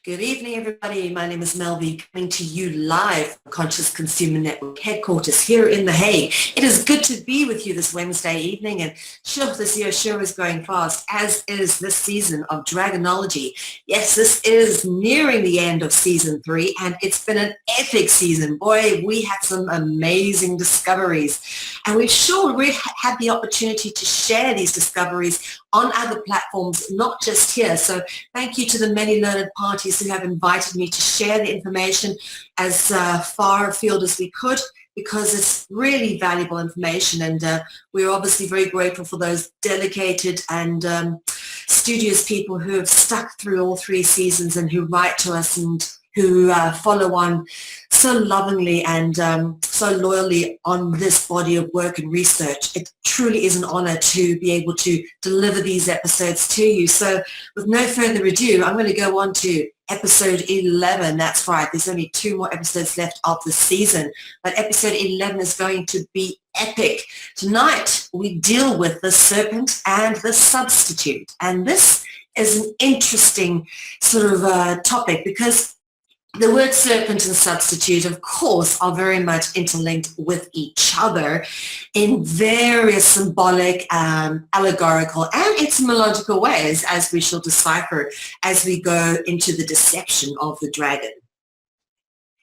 Good evening, everybody. My name is Melvi, coming to you live from Conscious Consumer Network headquarters here in The Hague. It is good to be with you this Wednesday evening, and sure, this year sure is going fast, as is this season of Dragonology. Yes, this is nearing the end of season 3, and it's been an epic season. Boy, we had some amazing discoveries, and we've had the opportunity to share these discoveries on other platforms, not just here. So thank you to the many learned parties who have invited me to share the information as far afield as we could, because it's really valuable information, and we're obviously very grateful for those dedicated and studious people who have stuck through all 3 seasons and who write to us and who follow on so lovingly and so loyally on this body of work and research. It truly is an honor to be able to deliver these episodes to you. So with no further ado, I'm going to go on to episode 11. That's right, there's only 2 more episodes left of the season, but episode 11 is going to be epic. Tonight we deal with the serpent and the substitute, and this is an interesting sort of topic, because the word serpent and substitute, of course, are very much interlinked with each other in various symbolic, allegorical, and etymological ways, as we shall decipher as we go into the deception of the dragon.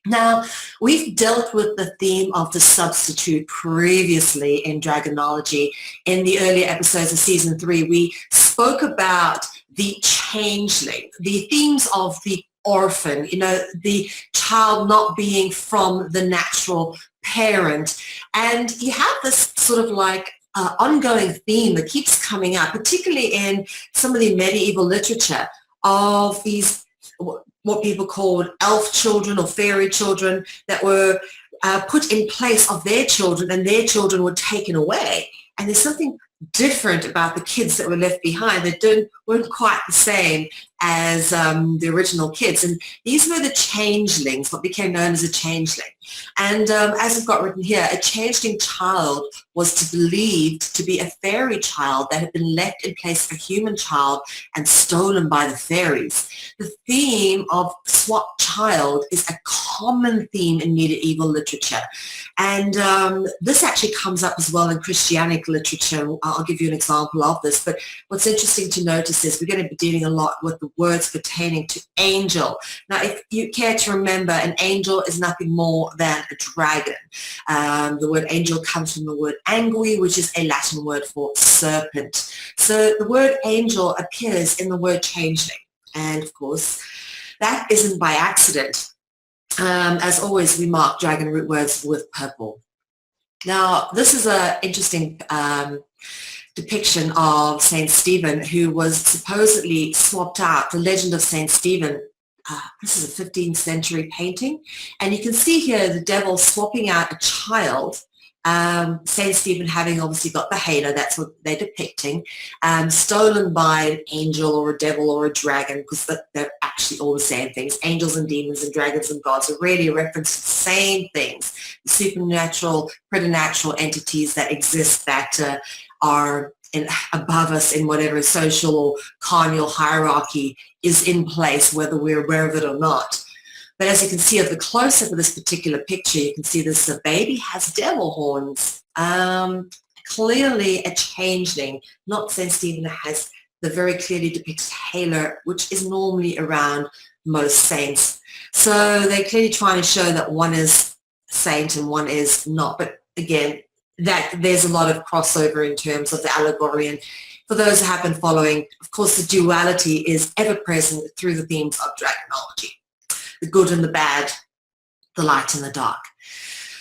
Now, we've dealt with the theme of the substitute previously in Dragonology. In the earlier episodes of season 3, we spoke about the changeling, the themes of the orphan, the child not being from the natural parent. And you have this sort of like ongoing theme that keeps coming up, particularly in some of the medieval literature, of these what people called elf children or fairy children that were put in place of their children, and their children were taken away. And there's something different about the kids that were left behind that weren't quite the same as the original kids. And these were the changelings, what became known as a changeling. And as I've got written here, a changeling child was believed to be a fairy child that had been left in place of a human child and stolen by the fairies. The theme of swapped child is a common theme in medieval literature. And this actually comes up as well in Christianic literature. I'll give you an example of this. But what's interesting to notice is we're going to be dealing a lot with the words pertaining to angel. Now, if you care to remember, an angel is nothing more than a dragon. The word angel comes from the word angui, which is a Latin word for serpent. So the word angel appears in the word changeling. And of course, that isn't by accident. As always, we mark dragon root words with purple. Now, this is an interesting depiction of Saint Stephen, who was supposedly swapped out. The legend of Saint Stephen, this is a 15th century painting, and you can see here the devil swapping out a child, Saint Stephen having obviously got the halo, that's what they're depicting, stolen by an angel or a devil or a dragon, because they're actually all the same things. Angels and demons and dragons and gods are really a reference to the same things, the supernatural, preternatural entities that exist that are above us in whatever social or carnal hierarchy is in place, whether we're aware of it or not. But as you can see at the close-up of this particular picture, you can see this baby has devil horns. Clearly a changeling, not St. Stephen has the very clearly depicted halo, which is normally around most saints. So they're clearly trying to show that one is saint and one is not. But again, that there's a lot of crossover in terms of the allegory. And for those who have been following, of course, the duality is ever present through the themes of Dragonology. The good and the bad, the light and the dark.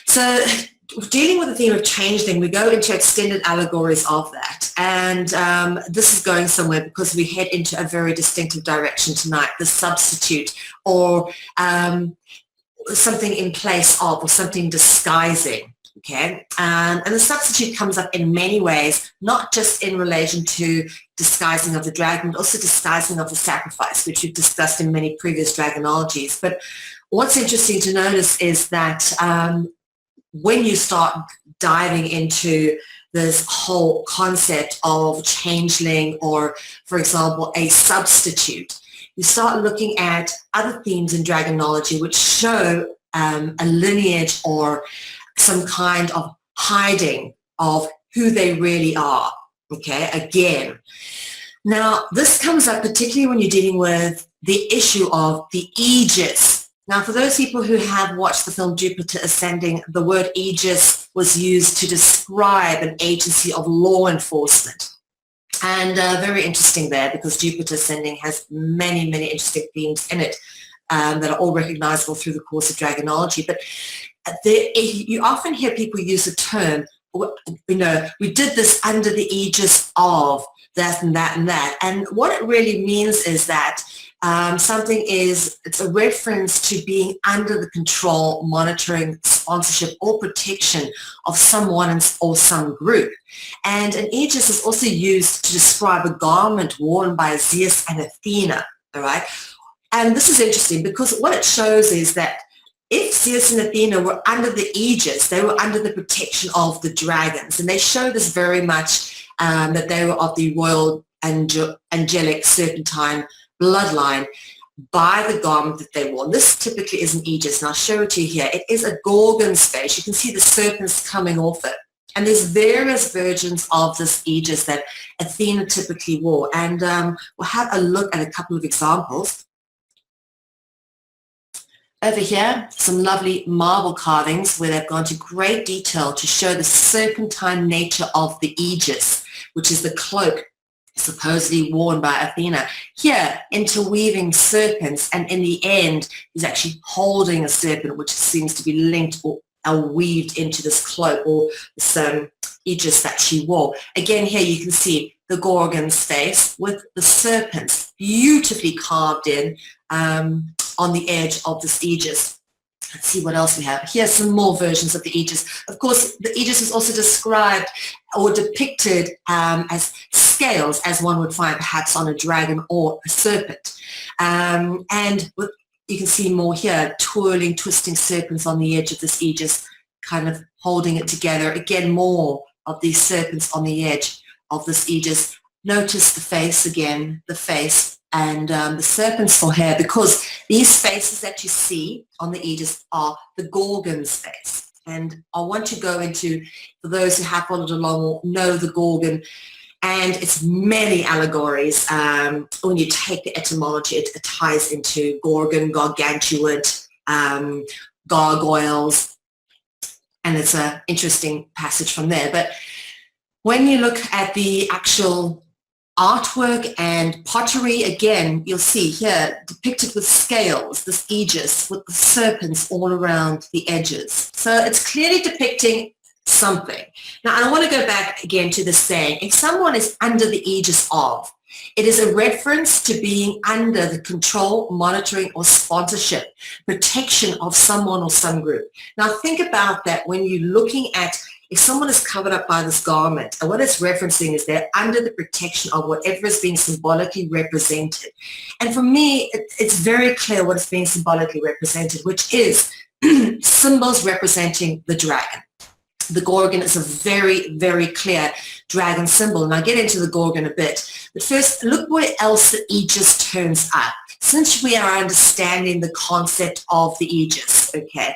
So dealing with the theme of changeling, we go into extended allegories of that. And this is going somewhere because we head into a very distinctive direction tonight, the substitute, or something in place of, or something disguising. Okay, and the substitute comes up in many ways, not just in relation to disguising of the dragon, but also disguising of the sacrifice, which we've discussed in many previous Dragonologies. But what's interesting to notice is that when you start diving into this whole concept of changeling, or, for example, a substitute, you start looking at other themes in Dragonology which show a lineage or some kind of hiding of who they really are, okay, again. Now, this comes up particularly when you're dealing with the issue of the aegis. Now, for those people who have watched the film Jupiter Ascending, the word aegis was used to describe an agency of law enforcement. And very interesting there, because Jupiter Ascending has many, many interesting themes in it that are all recognizable through the course of Dragonology. But you often hear people use the term, you know, we did this under the aegis of that and that and that. And what it really means is that it's a reference to being under the control, monitoring, sponsorship, or protection of someone or some group. And an aegis is also used to describe a garment worn by Zeus and Athena, all right? And this is interesting because what it shows is that if Zeus and Athena were under the aegis, they were under the protection of the dragons. And they show this very much that they were of the royal angelic serpentine bloodline by the garment that they wore. And this typically is an aegis, and I'll show it to you here. It is a Gorgon space. You can see the serpents coming off it. And there's various versions of this aegis that Athena typically wore. And we'll have a look at a couple of examples. Over here, some lovely marble carvings where they've gone to great detail to show the serpentine nature of the aegis, which is the cloak supposedly worn by Athena. Here, interweaving serpents, and in the end, he's actually holding a serpent, which seems to be linked or weaved into this cloak or this aegis that she wore. Again, here you can see the Gorgon's face with the serpents beautifully carved in on the edge of this aegis. Let's see what else we have. Here's some more versions of the aegis. Of course, the aegis is also described or depicted as scales, as one would find perhaps on a dragon or a serpent. You can see more here, twirling, twisting serpents on the edge of this aegis, kind of holding it together. Again, more of these serpents on the edge of this aegis. Notice the face again, the face, and the serpent's for hair, because these faces that you see on the aegis are the Gorgon's face. And I want to go into, for those who have followed along or know the Gorgon, and it's many allegories. When you take the etymology, it ties into Gorgon, gargantuan, gargoyles, and it's an interesting passage from there. But when you look at the actual artwork and pottery, again, you'll see here depicted with scales, this aegis with the serpents all around the edges. So it's clearly depicting something. Now, I want to go back again to the saying, if someone is under the aegis of, it is a reference to being under the control, monitoring, or sponsorship, protection of someone or some group. Now, think about that when you're looking at if someone is covered up by this garment, and what it's referencing is they're under the protection of whatever is being symbolically represented. And for me, it's very clear what is being symbolically represented, which is symbols representing the dragon. The Gorgon is a very, very clear dragon symbol, and I'll get into the Gorgon a bit. But first, look where else the aegis turns up. Since we are understanding the concept of the aegis, okay,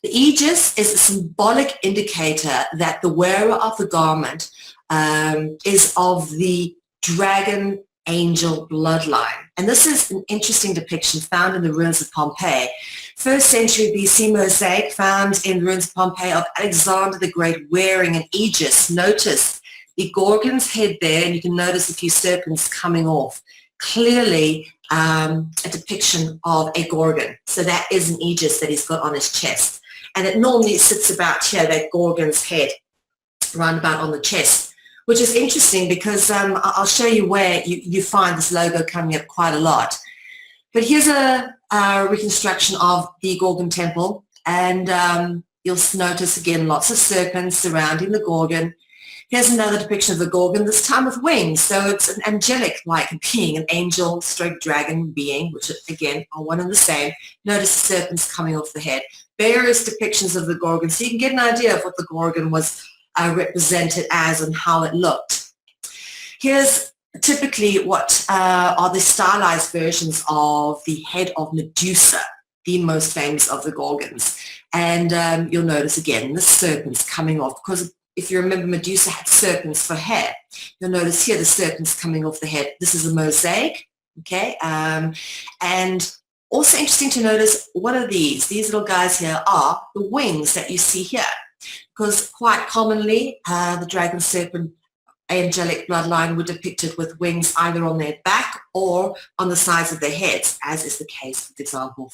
the aegis is a symbolic indicator that the wearer of the garment is of the dragon angel bloodline. And this is an interesting depiction found in the ruins of Pompeii. 1st century BC mosaic found in the ruins of Pompeii of Alexander the Great wearing an aegis. Notice the Gorgon's head there, and you can notice a few serpents coming off. Clearly a depiction of a Gorgon. So that is an aegis that he's got on his chest. And it normally sits about here, that Gorgon's head, round about on the chest, which is interesting because I'll show you where you find this logo coming up quite a lot. But here's a reconstruction of the Gorgon temple, and you'll notice again lots of serpents surrounding the Gorgon. Here's another depiction of the Gorgon, this time with wings. So it's an angelic-like being, an angel stroke dragon being, which again are one and the same. Notice the serpents coming off the head. Various depictions of the Gorgon, so you can get an idea of what the Gorgon was represented as and how it looked. Here's typically what are the stylized versions of the head of Medusa, the most famous of the Gorgons. And you'll notice again the serpents coming off, because if you remember, Medusa had serpents for hair. You'll notice here the serpents coming off the head. This is a mosaic, okay? And also interesting to notice, what are these? These little guys here are the wings that you see here, because quite commonly the dragon serpent angelic bloodline were depicted with wings either on their back or on the sides of their heads, as is the case, for example,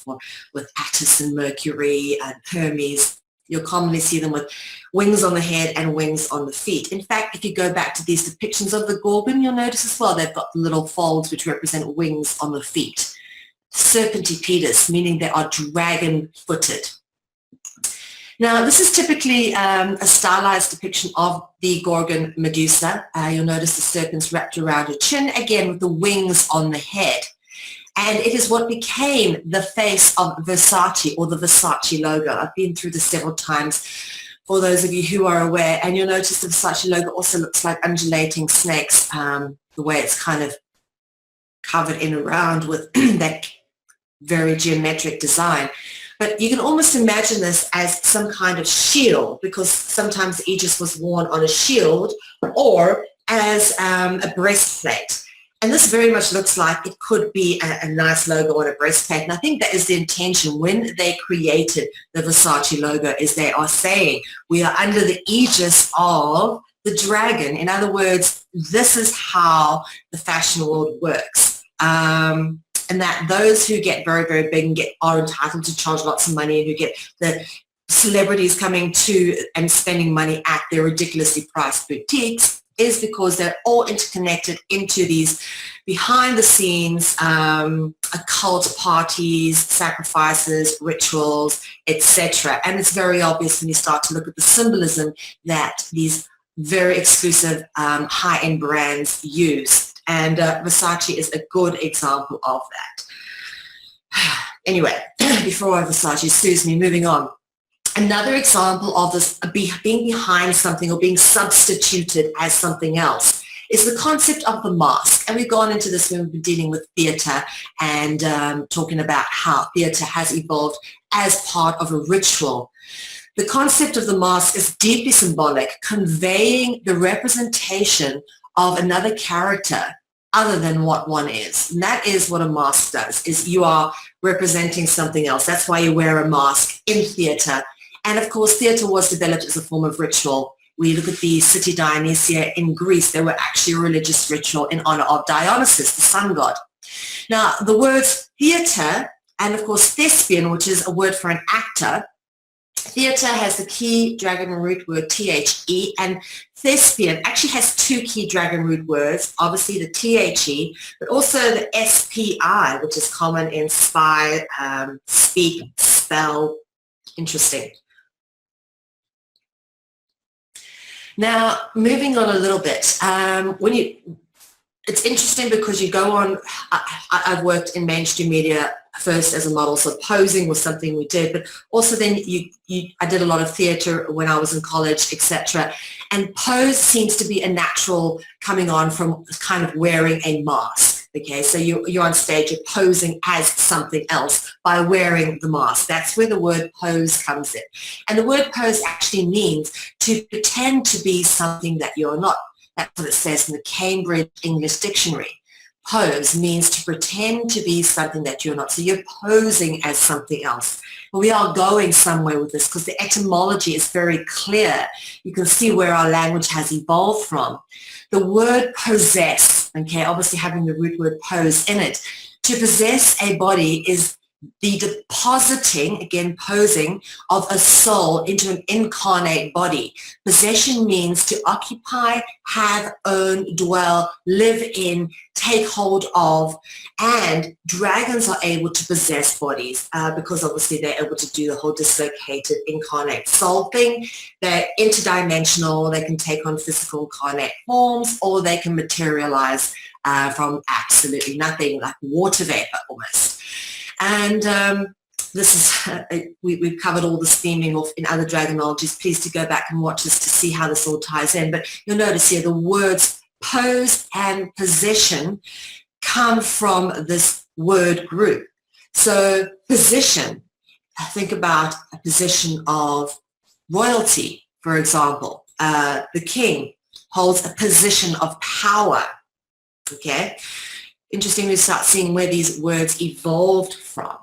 with Attis and Mercury and Hermes. You'll commonly see them with wings on the head and wings on the feet. In fact, if you go back to these depictions of the Gorgon, you'll notice as well they've got the little folds which represent wings on the feet. Serpentipedous, meaning they are dragon-footed. Now, this is typically a stylized depiction of the Gorgon Medusa. You'll notice the serpents wrapped around her chin, again with the wings on the head. And it is what became the face of Versace, or the Versace logo. I've been through this several times for those of you who are aware. And you'll notice the Versace logo also looks like undulating snakes, the way it's kind of covered in around with that very geometric design. But you can almost imagine this as some kind of shield, because sometimes the aegis was worn on a shield or as a breastplate. And this very much looks like it could be a nice logo on a breastplate. And I think that is the intention when they created the Versace logo, is they are saying we are under the aegis of the dragon. In other words, this is how the fashion world works. And that those who get very, very big and are entitled to charge lots of money, and who get the celebrities coming to and spending money at their ridiculously priced boutiques, is because they're all interconnected into these behind the scenes occult parties, sacrifices, rituals, etc. And it's very obvious when you start to look at the symbolism that these very exclusive high-end brands use. And Versace is a good example of that. Anyway, before Versace sues me, moving on. Another example of this being behind something or being substituted as something else is the concept of the mask. And we've gone into this when we've been dealing with theatre and talking about how theatre has evolved as part of a ritual. The concept of the mask is deeply symbolic, conveying the representation of another character other than what one is. And that is what a mask does, is you are representing something else. That's why you wear a mask in theatre. And of course, theatre was developed as a form of ritual. We look at the city Dionysia in Greece, they were actually a religious ritual in honor of Dionysus, the sun god. Now, the words theatre and of course thespian, which is a word for an actor, theatre has the key dragon root word THE, and thespian actually has two key dragon root words, obviously the THE, but also the SPI, which is common in spy, speak, spell. Interesting. Now, moving on a little bit, it's interesting because you go on, I've worked in mainstream media first as a model, so posing was something we did, but also then I did a lot of theatre when I was in college, etc. And pose seems to be a natural coming on from kind of wearing a mask. Okay, so you're on stage, you're posing as something else by wearing the mask. That's where the word pose comes in. And the word pose actually means to pretend to be something that you're not. That's what it says in the Cambridge English Dictionary. Pose means to pretend to be something that you're not. So you're posing as something else. Well, we are going somewhere with this because the etymology is very clear. You can see where our language has evolved from. The word possess, okay, obviously having the root word pose in it. To possess a body is the depositing, again posing, of a soul into an incarnate body. Possession means to occupy, have, own, dwell, live in, take hold of, and dragons are able to possess bodies because obviously they're able to do the whole dislocated incarnate soul thing. They're interdimensional, they can take on physical incarnate forms, or they can materialize from absolutely nothing, like water vapor almost. And this is, we've covered all this theming in other dragonologies. Please do go back and watch this to see how this all ties in. But you'll notice here the words pose and possession come from this word group. So position, think about a position of royalty, for example. The king holds a position of power, okay? Interesting to start seeing where these words evolved from.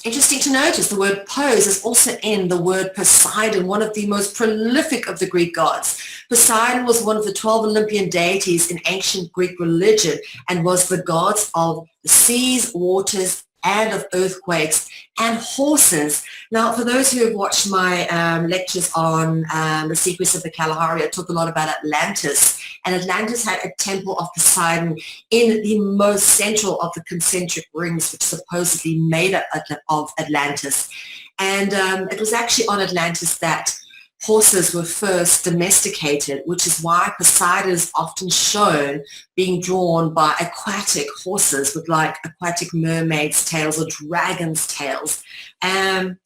Interesting to notice the word pose is also in the word Poseidon, one of the most prolific of the Greek gods. Poseidon was one of the 12 Olympian deities in ancient Greek religion and was the god of the seas, waters, and of earthquakes and horses. Now, for those who have watched my lectures on the secrets of the Kalahari, I talk a lot about Atlantis. And Atlantis had a temple of Poseidon in the most central of the concentric rings, which supposedly made up of Atlantis. And it was actually on Atlantis that horses were first domesticated, which is why Poseidon is often shown being drawn by aquatic horses with like aquatic mermaids' tails or dragons' tails.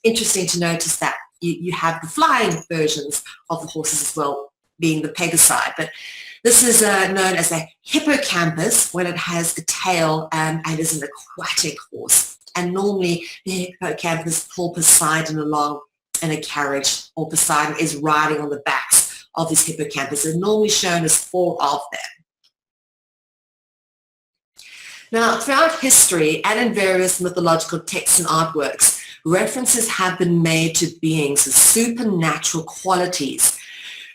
Interesting to notice that you have the flying versions of the horses as well, being the Pegasi. But this is known as a hippocampus when it has a tail and is an aquatic horse. And normally the hippocampus pull Poseidon along in a carriage, or Poseidon is riding on the backs of this hippocampus. They're normally shown as 4 of them. Now, throughout history and in various mythological texts and artworks, references have been made to beings with supernatural qualities.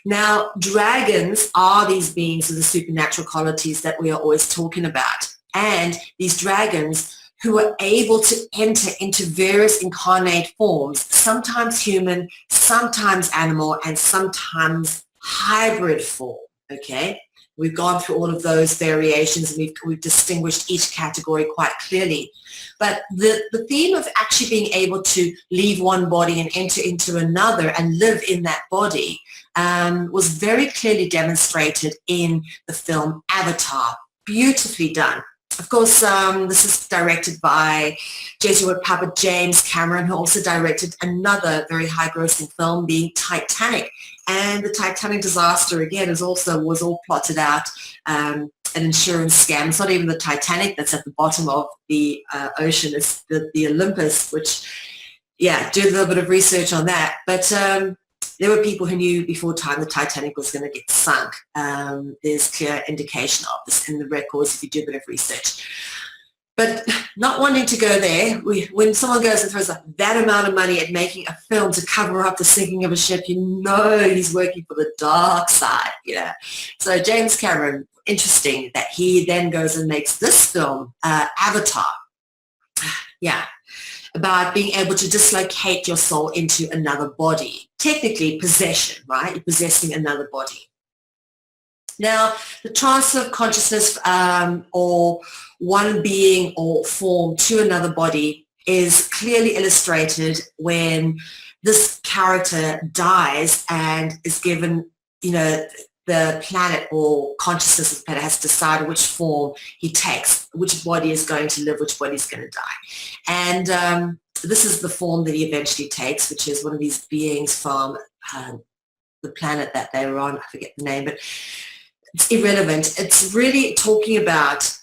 Now, dragons are these beings with the supernatural qualities that we are always talking about. And these dragons who are able to enter into various incarnate forms, sometimes human, sometimes animal, and sometimes hybrid form, okay? We've gone through all of those variations and we've distinguished each category quite clearly. But the theme of actually being able to leave one body and enter into another and live in that body was very clearly demonstrated in the film Avatar. Beautifully done. Of course, this is directed by Jesuit puppet James Cameron, who also directed another very high-grossing film, being Titanic. And the Titanic disaster, again, was all plotted out, an insurance scam. It's not even the Titanic that's at the bottom of the ocean. It's the Olympus, which, yeah, do a little bit of research on that. But there were people who knew before time the Titanic was going to get sunk. There's clear indication of this in the records if you do a bit of research. But not wanting to go there, when someone goes and throws that amount of money at making a film to cover up the sinking of a ship, you know he's working for the dark side, you know. So James Cameron, interesting that he then goes and makes this film, Avatar. Yeah. About being able to dislocate your soul into another body. Technically possession, right? You're possessing another body. Now, the transfer of consciousness or one being or form to another body is clearly illustrated when this character dies and is given, you know, the planet or consciousness of the planet has to decide which form he takes, which body is going to live, which body is going to die. And this is the form that he eventually takes, which is one of these beings from the planet that they were on. I forget the name, but it's irrelevant. It's really talking about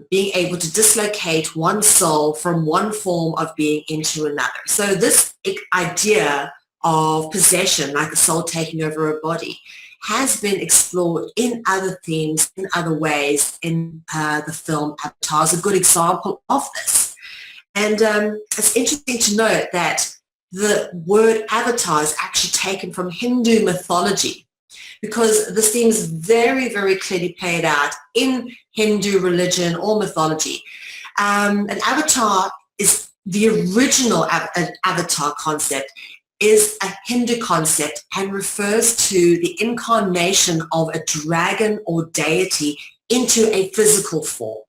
being able to dislocate one soul from one form of being into another. So this idea of possession, like a soul taking over a body, has been explored in other themes, in other ways in the film Avatar is a good example of this. And it's interesting to note that the word avatar is actually taken from Hindu mythology, because this theme is very, very clearly played out in Hindu religion or mythology. An avatar is the original avatar concept is a Hindu concept and refers to the incarnation of a dragon or deity into a physical form.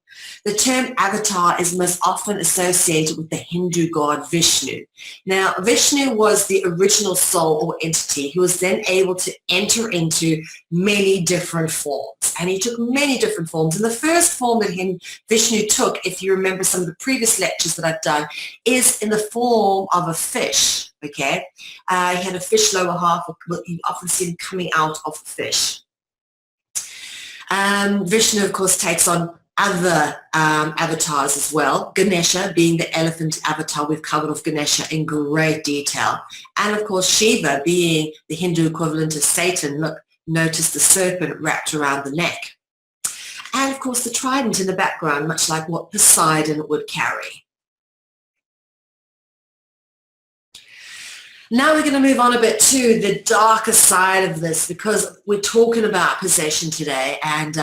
The term avatar is most often associated with the Hindu god Vishnu. Now, Vishnu was the original soul or entity who was then able to enter into many different forms. And he took many different forms. And the first form that Vishnu took, if you remember some of the previous lectures that I've done, is in the form of a fish. Okay, he had a fish lower half. You often see him coming out of the fish. Vishnu, of course, takes on other avatars as well. Ganesha being the elephant avatar. We've covered off Ganesha in great detail. And of course, Shiva being the Hindu equivalent of Satan. Look, notice the serpent wrapped around the neck. And of course, the trident in the background, much like what Poseidon would carry. Now we're going to move on a bit to the darker side of this, because we're talking about possession today, and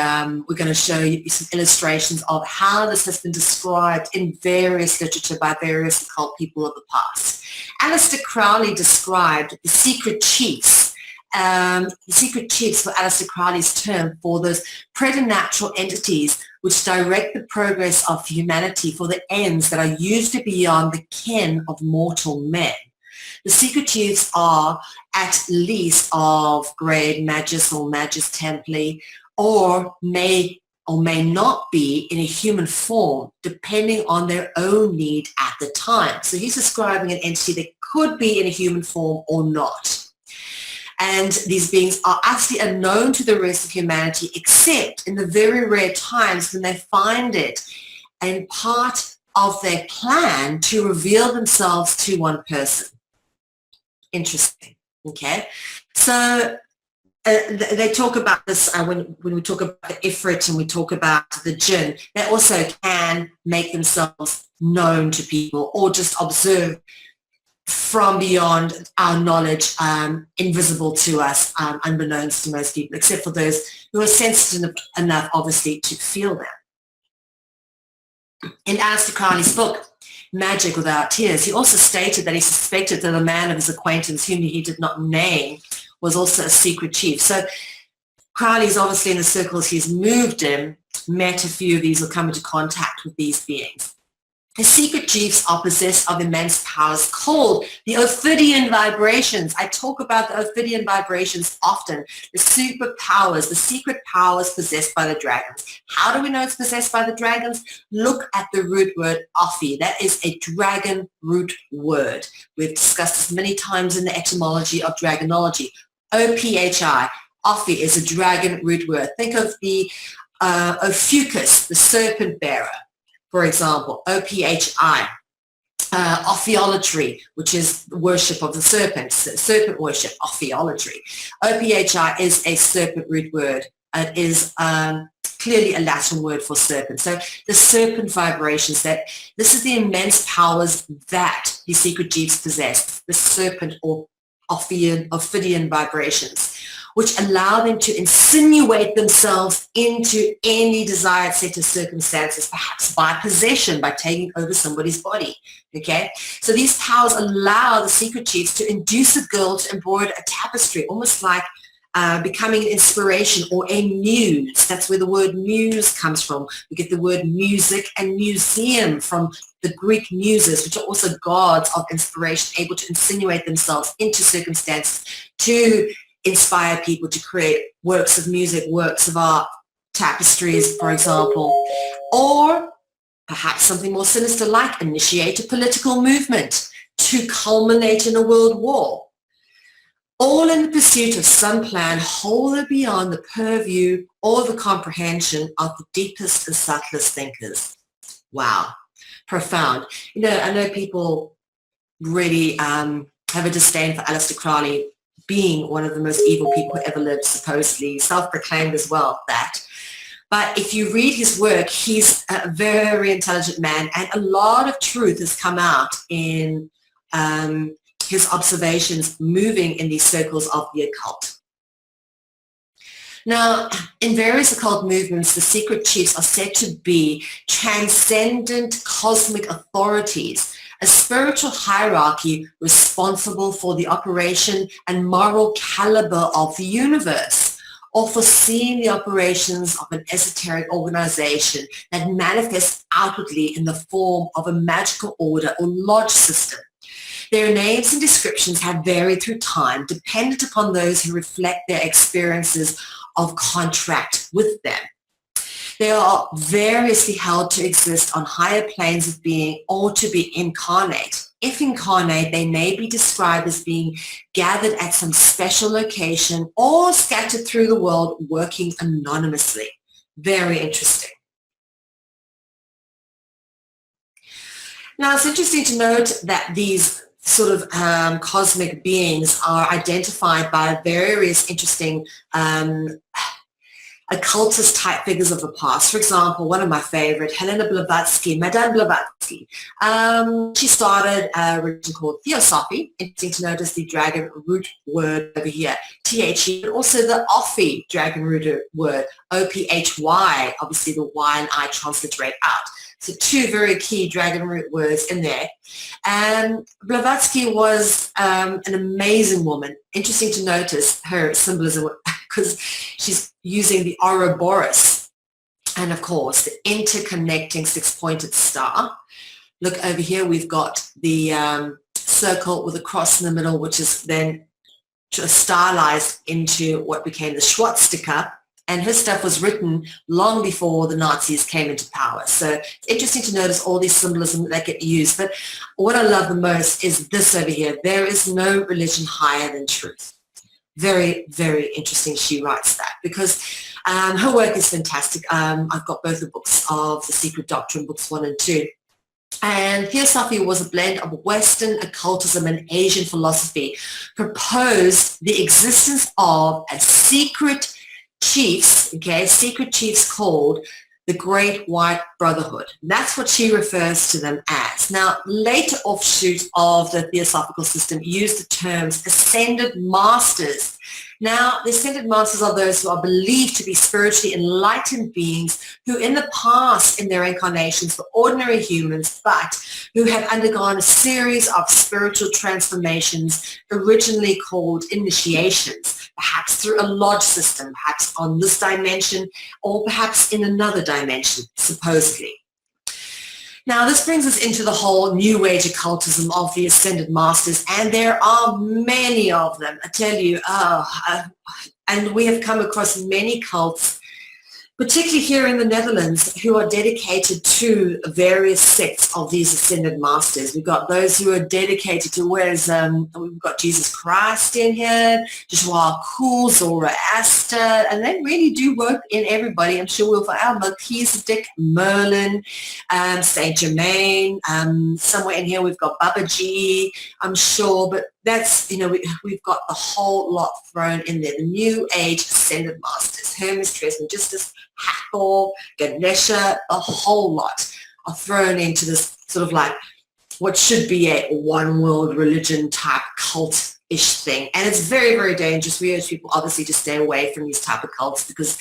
we're going to show you some illustrations of how this has been described in various literature by various occult people of the past. Aleister Crowley described the secret chiefs. The secret chiefs were Aleister Crowley's term for those preternatural entities which direct the progress of humanity for the ends that are usually beyond the ken of mortal men. The secret chiefs are at least of grade Magus or Magus Templi, or may not be in a human form, depending on their own need at the time. So he's describing an entity that could be in a human form or not. And these beings are actually unknown to the rest of humanity, except in the very rare times when they find it and part of their plan to reveal themselves to one person. Interesting. Okay, so they talk about this when we talk about the Ifrit and we talk about the Jinn. They also can make themselves known to people or just observe from beyond our knowledge, invisible to us, unbeknownst to most people, except for those who are sensitive enough, obviously, to feel them. In Aleister Crowley's book, Magic Without Tears, he also stated that he suspected that a man of his acquaintance, whom he did not name, was also a secret chief. So Crowley's obviously, in the circles he's moved in, met a few of these or come into contact with these beings. The secret chiefs are possessed of immense powers called the Ophidian vibrations. I talk about the Ophidian vibrations often. The superpowers, the secret powers possessed by the dragons. How do we know it's possessed by the dragons? Look at the root word Ophi. That is a dragon root word. We've discussed this many times in the etymology of Dragonology. O-P-H-I. Ophi is a dragon root word. Think of the Ophiuchus, the serpent bearer. For example, O-P-H-I, Ophiolatry, which is worship of the serpent worship, Ophiolatry. O-P-H-I is a serpent root word. It is clearly a Latin word for serpent. So the serpent vibrations, this is the immense powers that the secret chiefs possess, the serpent or Ophidian vibrations, which allow them to insinuate themselves into any desired set of circumstances, perhaps by possession, by taking over somebody's body, okay? So these powers allow the secret chiefs to induce a girl to embroider a tapestry, almost like becoming an inspiration or a muse. That's where the word muse comes from. We get the word music and museum from the Greek muses, which are also gods of inspiration, able to insinuate themselves into circumstances to inspire people to create works of music, works of art, tapestries, for example, or perhaps something more sinister like initiate a political movement to culminate in a world war, all in the pursuit of some plan wholly beyond the purview or the comprehension of the deepest and subtlest thinkers. Wow, profound. You know, I know people really have a disdain for Aleister Crowley, being one of the most evil people who ever lived, supposedly, self-proclaimed as well, that. But if you read his work, he's a very intelligent man, and a lot of truth has come out in his observations moving in these circles of the occult. Now, in various occult movements, the secret chiefs are said to be transcendent cosmic authorities, a spiritual hierarchy responsible for the operation and moral caliber of the universe, or foreseeing the operations of an esoteric organization that manifests outwardly in the form of a magical order or lodge system. Their names and descriptions have varied through time, dependent upon those who reflect their experiences of contract with them. They are variously held to exist on higher planes of being or to be incarnate. If incarnate, they may be described as being gathered at some special location or scattered through the world working anonymously. Very interesting. Now, it's interesting to note that these sort of cosmic beings are identified by various interesting occultist type figures of the past. For example, one of my favorite, Helena Blavatsky, Madame Blavatsky. She started a religion called Theosophy. Interesting to notice the dragon root word over here, T-H-E, but also the Ophi dragon root word, O-P-H-Y. Obviously the Y and I transliterate out. So two very key dragon root words in there. And Blavatsky was an amazing woman. Interesting to notice her symbolism because she's using the Ouroboros and, of course, the interconnecting six-pointed star. Look over here, we've got the circle with a cross in the middle, which is then stylized into what became the swastika. And his stuff was written long before the Nazis came into power. So it's interesting to notice all these symbolism that get used. But what I love the most is this over here. There is no religion higher than truth. Very, very interesting she writes that because her work is fantastic. I've got both the books of The Secret Doctrine, books 1 and 2. And Theosophy was a blend of Western occultism and Asian philosophy, proposed the existence of a secret chiefs, secret chiefs called the Great White Brotherhood. That's what she refers to them as. Now, later offshoots of the Theosophical system use the terms ascended masters. Now, the ascended masters are those who are believed to be spiritually enlightened beings who in the past, in their incarnations, were ordinary humans, but who have undergone a series of spiritual transformations originally called initiations, perhaps through a lodge system, perhaps on this dimension, or perhaps in another dimension, supposedly. Now, this brings us into the whole New Age occultism of the Ascended Masters, and there are many of them, I tell you, and we have come across many cults, particularly here in the Netherlands, who are dedicated to various sects of these Ascended Masters. We've got those who are dedicated to, we've got Jesus Christ in here, Joshua Cool, Zoroaster, and they really do work in everybody. I'm sure we'll find Melchizedek, Merlin, Saint Germain, somewhere in here we've got Babaji, I'm sure, but that's, we've got the whole lot thrown in there. The New Age Ascended Masters, Hermes, Trismegistus, Hathor, Ganesha, a whole lot are thrown into this sort of like what should be a one world religion type cult-ish thing. And it's very, very dangerous. We urge people obviously to stay away from these type of cults because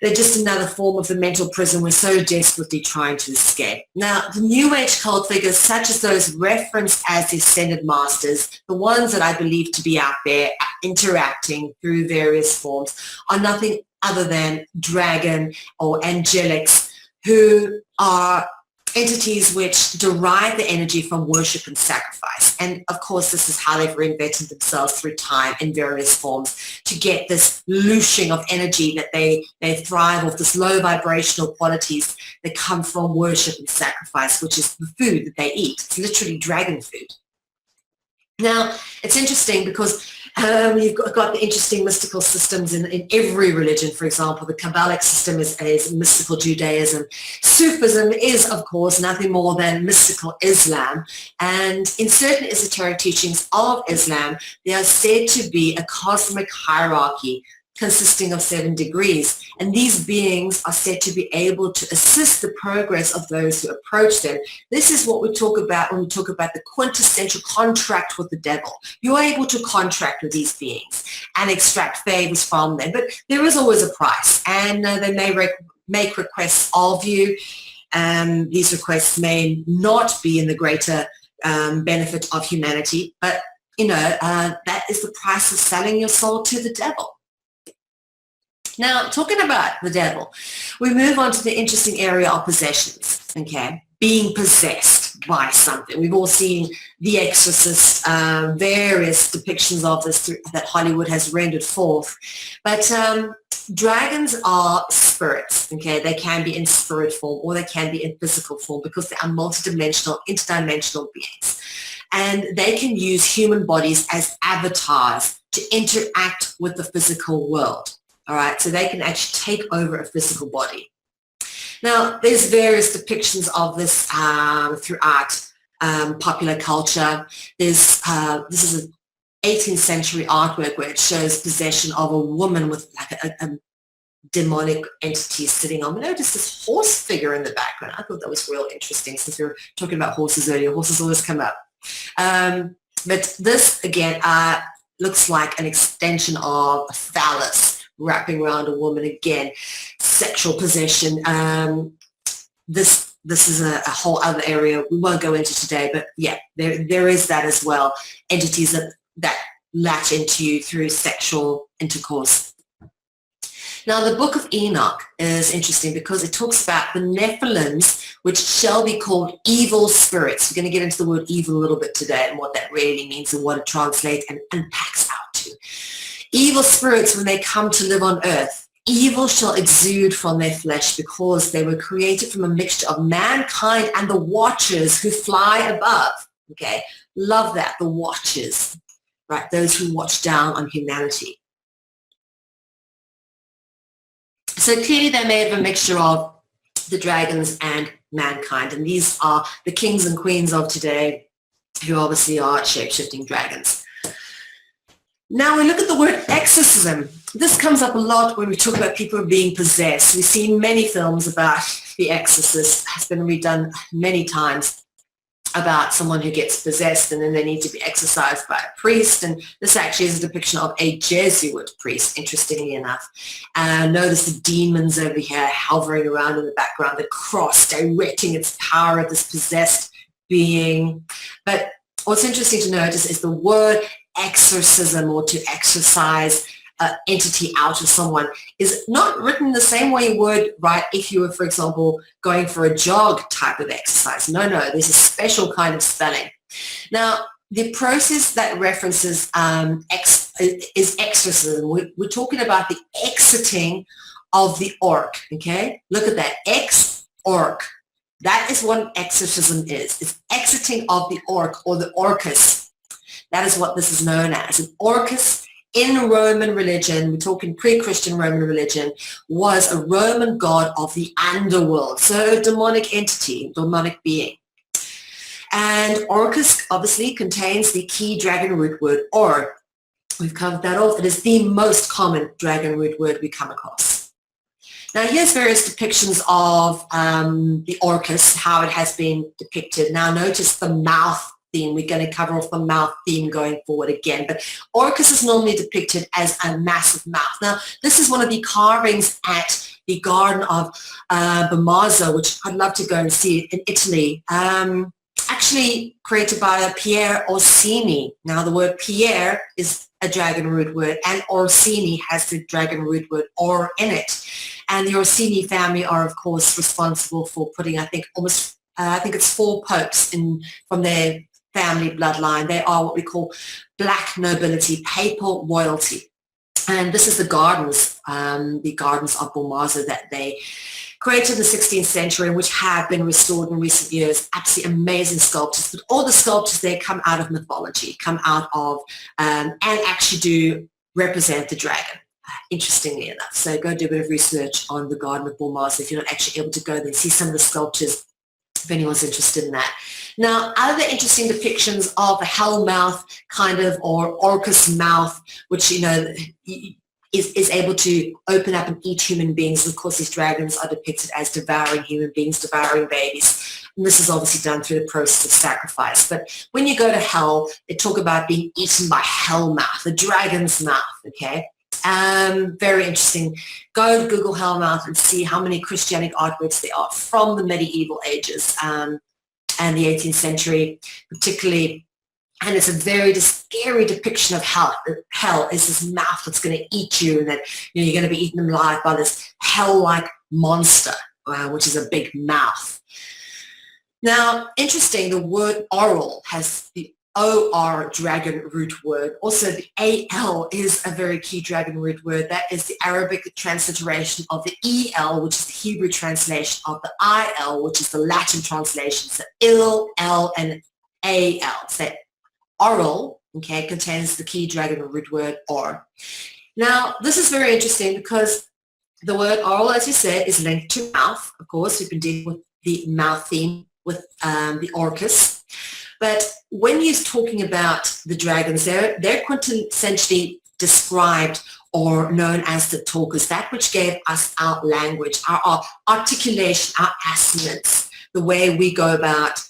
they're just another form of the mental prison we're so desperately trying to escape. Now, the New Age cult figures, such as those referenced as the Ascended Masters, the ones that I believe to be out there interacting through various forms, are nothing other than dragon or angelics who are entities which derive the energy from worship and sacrifice. And of course, this is how they've reinvented themselves through time in various forms to get this looshing of energy that they thrive off, this low vibrational qualities that come from worship and sacrifice, which is the food that they eat. It's literally dragon food. Now, it's interesting because you've got the interesting mystical systems in every religion. For example, the Kabbalic system is mystical Judaism. Sufism is, of course, nothing more than mystical Islam. And in certain esoteric teachings of Islam, there are said to be a cosmic hierarchy consisting of 7 degrees. And these beings are said to be able to assist the progress of those who approach them. This is what we talk about when we talk about the quintessential contract with the devil. You are able to contract with these beings and extract favors from them, but there is always a price, and they may make requests of you. These requests may not be in the greater benefit of humanity, but that is the price of selling your soul to the devil. Now, talking about the devil, we move on to the interesting area of possessions, okay? Being possessed by something. We've all seen The Exorcist, various depictions of this that Hollywood has rendered forth. But dragons are spirits, okay? They can be in spirit form or they can be in physical form because they are multidimensional, interdimensional beings. And they can use human bodies as avatars to interact with the physical world. all right? So they can actually take over a physical body. Now, there's various depictions of this throughout popular culture. This is an 18th century artwork where it shows possession of a woman with like a demonic entity sitting on. Notice this horse figure in the background. I thought that was real interesting since we were talking about horses earlier. Horses always come up. But this, again, looks like an extension of a phallus wrapping around a woman. Again, sexual possession. This is a whole other area we won't go into today, but yeah, there is that as well. Entities that latch into you through sexual intercourse. Now, the book of Enoch is interesting because it talks about the Nephilims, which shall be called evil spirits. We're going to get into the word evil a little bit today and what that really means and what it translates and unpacks out to. Evil spirits, when they come to live on earth, evil shall exude from their flesh because they were created from a mixture of mankind and the watchers who fly above. Okay, love that, the watchers, right? Those who watch down on humanity. So clearly they're made of a mixture of the dragons and mankind, and these are the kings and queens of today who obviously are shape-shifting dragons. Now we look at the word exorcism. This comes up a lot when we talk about people being possessed. We've seen many films about The Exorcist. It has been redone many times about someone who gets possessed and then they need to be exorcised by a priest. And this actually is a depiction of a Jesuit priest, interestingly enough. Notice the demons over here hovering around in the background, the cross directing its power at this possessed being. But what's interesting to notice is the word exorcism, or to exorcise entity out of someone, is not written the same way you would write if you were, for example, going for a jog type of exercise. No, there's a special kind of spelling. Now, the process that references is exorcism. We're talking about the exiting of the orc, okay? Look at that, ex-orc. That is what an exorcism is. It's exiting of the orc or the orcus. That is what this is known as. An orcus in Roman religion, we're talking pre-Christian Roman religion, was a Roman god of the underworld, so a demonic entity, demonic being. And orcus obviously contains the key dragon root word, or. We've covered that off. It is the most common dragon root word we come across. Now here's various depictions of the orcus, how it has been depicted. Now notice the mouth theme. We're going to cover off the mouth theme going forward again, but orcus is normally depicted as a massive mouth. Now this is one of the carvings at the Garden of Bomazzo, which I'd love to go and see in Italy, actually created by Pier Orsini. Now the word Pier is a dragon root word, and Orsini has the dragon root word or in it. And the Orsini family are of course responsible for putting, I think it's 4 popes from their family bloodline. They are what we call black nobility, papal royalty. And this is the gardens of Bomazzo that they created in the 16th century, which have been restored in recent years. Absolutely amazing sculptures. But all the sculptures there come out of mythology, come out of, and actually do represent the dragon, interestingly enough. So go do a bit of research on the Garden of Bomazzo if you're not actually able to go there and see some of the sculptures, if anyone's interested in that. Now, other interesting depictions of a hell mouth kind of, or orcus mouth, which, is able to open up and eat human beings. And of course, these dragons are depicted as devouring human beings, devouring babies. And this is obviously done through the process of sacrifice. But when you go to hell, they talk about being eaten by hell mouth, the dragon's mouth, okay? Very interesting. Go Google hellmouth and see how many Christianic artworks there are from the medieval ages and the 18th century, particularly. And it's a very scary depiction of hell. Hell is this mouth that's going to eat you, and that you're going to be eaten alive by this hell-like monster, which is a big mouth. Now, interesting, the word oral has the O-R dragon root word. Also, the A-L is a very key dragon root word. That is the Arabic transliteration of the E-L, which is the Hebrew translation of the I-L, which is the Latin translation. So Il, L, and A-L. So oral, okay, contains the key dragon root word or. Now, this is very interesting because the word oral, as you said, is linked to mouth. Of course, we've been dealing with the mouth theme with the orcus. But when you're talking about the dragons, they're quintessentially described or known as the talkers, that which gave us our language, our articulation, our assonance, the way we go about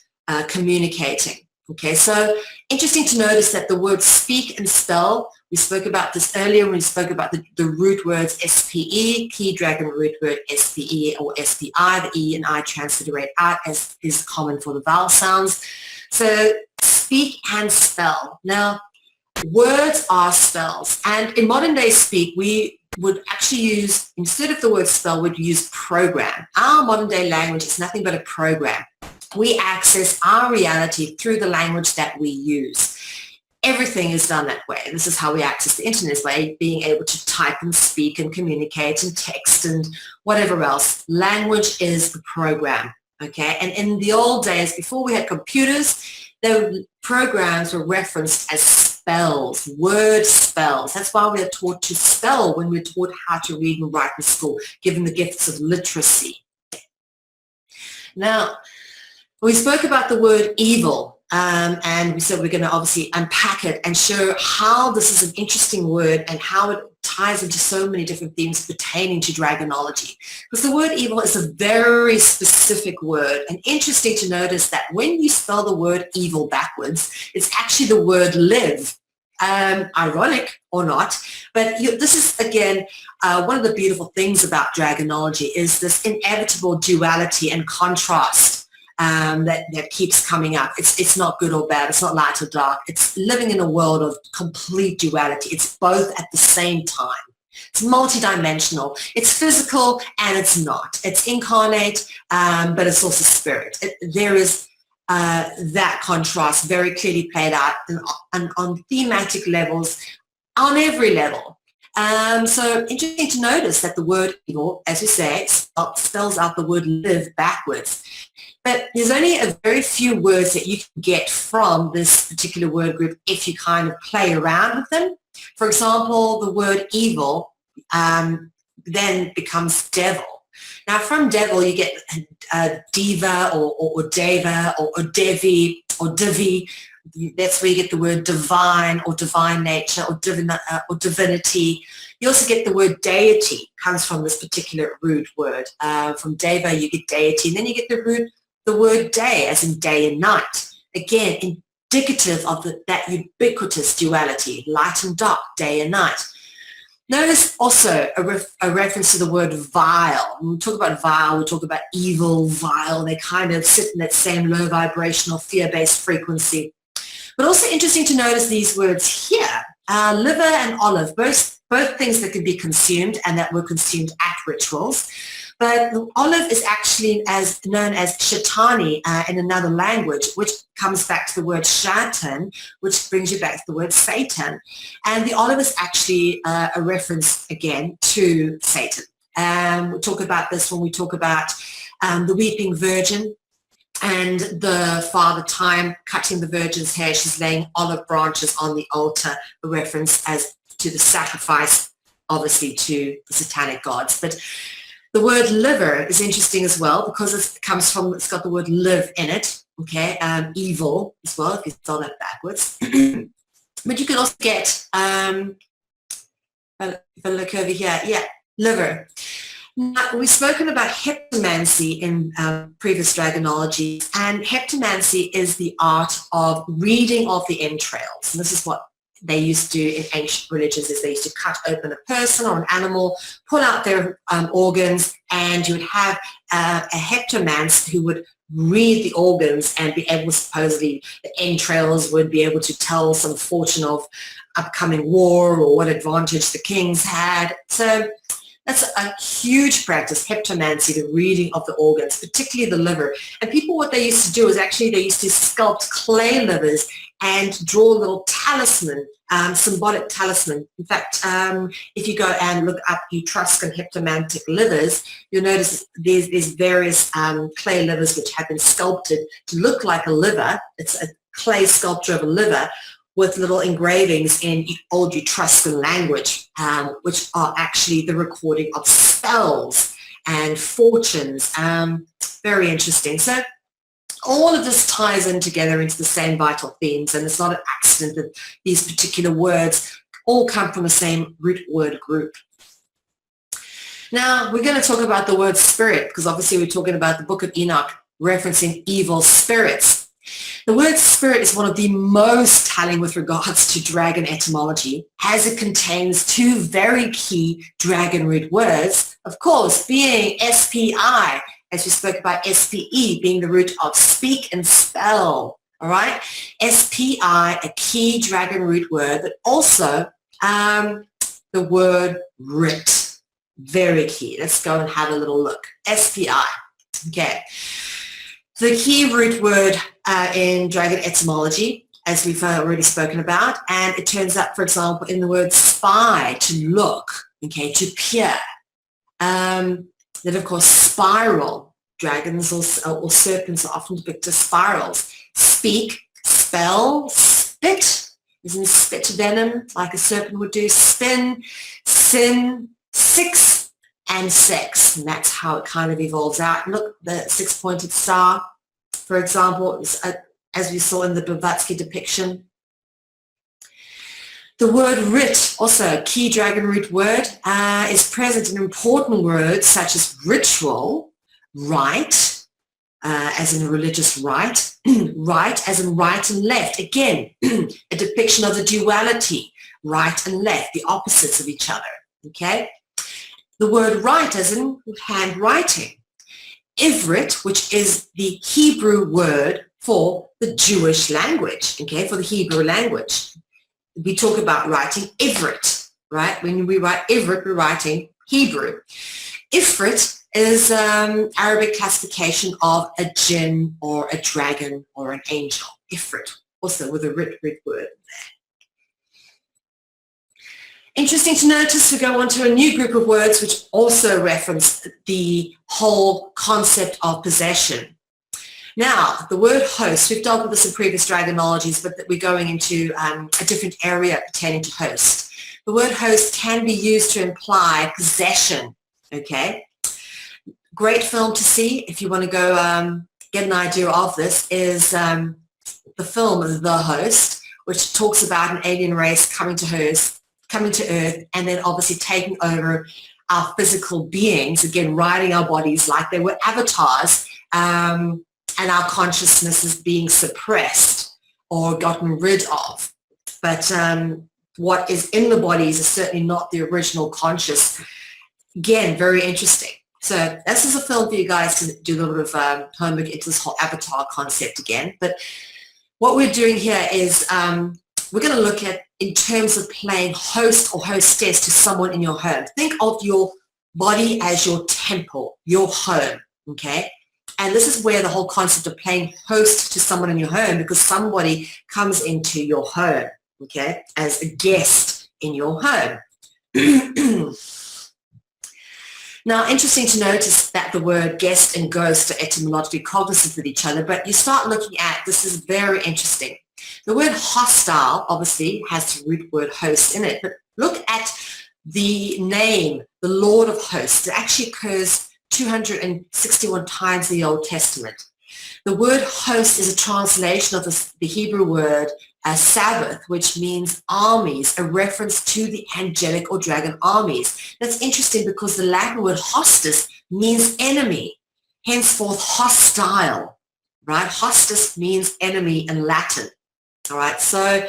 communicating. Okay, so interesting to notice that the words speak and spell, we spoke about this earlier when we spoke about the root words SPE, key dragon root word SPE or SPI, the E and I transliterate out as is common for the vowel sounds. So speak and spell. Now, words are spells, and in modern day speak, we would actually use, instead of the word spell, we'd use program. Our modern day language is nothing but a program. We access our reality through the language that we use. Everything is done that way. This is how we access the internet, is by being able to type and speak and communicate and text and whatever else. Language is the program, okay? And in the old days, before we had computers, the programs were referenced as spells, word spells. That's why we are taught to spell when we're taught how to read and write in school, given the gifts of literacy. Now, we spoke about the word evil, and we said we're going to obviously unpack it and show how this is an interesting word and how it ties into so many different themes pertaining to dragonology. Because the word evil is a very specific word, and interesting to notice that when you spell the word evil backwards, it's actually the word live. Ironic or not, but this is, again, one of the beautiful things about dragonology is this inevitable duality and contrast that keeps coming up. It's not good or bad. It's not light or dark. It's living in a world of complete duality. It's both at the same time. It's multidimensional. It's physical and it's not. It's incarnate, but it's also spirit. There is that contrast very clearly played out on thematic levels, on every level. So interesting to notice that the word evil, as you say, spells out the word live backwards. But there's only a very few words that you can get from this particular word group if you kind of play around with them. For example, the word evil then becomes devil. Now, from devil, you get diva or deva or devi or divi. That's where you get the word divine or divine nature or divinity. You also get the word deity, comes from this particular root word. From deva, you get deity, and then you get the word day, as in day and night. Again, indicative of that ubiquitous duality, light and dark, day and night. Notice also a reference to the word vile. When we talk about vile, we talk about evil, vile. They kind of sit in that same low vibrational, fear-based frequency. But also interesting to notice these words here, liver and olive, both things that can be consumed and that were consumed at rituals. But the olive is actually known as shaitani in another language, which comes back to the word shaitan, which brings you back to the word Satan. And the olive is actually a reference, again, to Satan. We'll talk about this when we talk about the weeping virgin and the Father Time cutting the virgin's hair. She's laying olive branches on the altar, a reference as to the sacrifice, obviously, to the satanic gods. But the word liver is interesting as well because it's got the word live in it, okay, evil as well, if you spell that backwards. But you can also get, if I look over here, yeah, liver. Now, we've spoken about heptamancy in previous dragonology, and heptamancy is the art of reading of the entrails. And this is what they used to do in ancient religions, is they used to cut open a person or an animal, pull out their organs, and you would have a heptamancer who would read the organs and be able, supposedly, the entrails would be able to tell some fortune of upcoming war or what advantage the kings had. So that's a huge practice, heptamancy, the reading of the organs, particularly the liver. And people, what they used to do is actually they used to sculpt clay livers and draw a little talisman, symbolic talisman. In fact, if you go and look up Etruscan heptamantic livers, you'll notice there's various clay livers which have been sculpted to look like a liver. It's a clay sculpture of a liver with little engravings in old Etruscan language, which are actually the recording of spells and fortunes. Very interesting. So all of this ties in together into the same vital themes, and it's not an accident that these particular words all come from the same root word group. Now, we're going to talk about the word spirit, because obviously we're talking about the Book of Enoch referencing evil spirits. The word spirit is one of the most telling with regards to dragon etymology, as it contains two very key dragon root words, of course, being SPI, as we spoke about SPE being the root of speak and spell, all right? SPI, a key dragon root word, but also the word writ, very key. Let's go and have a little look. SPI, okay. The key root word in dragon etymology, as we've already spoken about, and it turns up, for example, in the word spy, to look, okay, to peer. Then, of course, spiral. Dragons or serpents are often depicted as spirals. Speak, spell, spit, as in spit venom, like a serpent would do. Spin, sin, six, and sex. And that's how it kind of evolves out. Look, the six-pointed star, for example, as we saw in the Blavatsky depiction. The word writ, also a key dragon root word, is present in important words such as ritual, rite, as in a religious rite, right as in right and left. Again, a depiction of the duality, right and left, the opposites of each other, okay? The word right as in handwriting. Ivrit, which is the Hebrew word for the Jewish language, okay, for the Hebrew language. We talk about writing Ivrit, right? When we write Ivrit, we're writing Hebrew. Ifrit is Arabic classification of a jinn or a dragon or an angel. Ifrit, also with a writ word there. Interesting to notice, we go on to a new group of words which also reference the whole concept of possession. Now, the word host, we've dealt with this in previous dragonologies, but we're going into a different area pertaining to host. The word host can be used to imply possession, okay? Great film to see if you want to go get an idea of this is the film The Host, which talks about an alien race coming to Earth, and then obviously taking over our physical beings, again, riding our bodies like they were avatars, and our consciousness is being suppressed or gotten rid of. But what is in the bodies is certainly not the original conscious. Again, very interesting. So this is a film for you guys to do a little bit of homework into this whole avatar concept again. But what we're doing here is we're going to look at in terms of playing host or hostess to someone in your home. Think of your body as your temple, your home, okay? And this is where the whole concept of playing host to someone in your home, because somebody comes into your home, okay, as a guest in your home. Now, interesting to notice that the word guest and ghost are etymologically cognizant with each other, but you start looking at, this is very interesting. The word hostile, obviously, has the root word host in it, but look at the name, the Lord of Hosts. It actually occurs 261 times in the Old Testament. The word host is a translation of the Hebrew word Sabbath, which means armies, a reference to the angelic or dragon armies. That's interesting because the Latin word hostis means enemy, henceforth hostile, right? Hostis means enemy in Latin, all right? So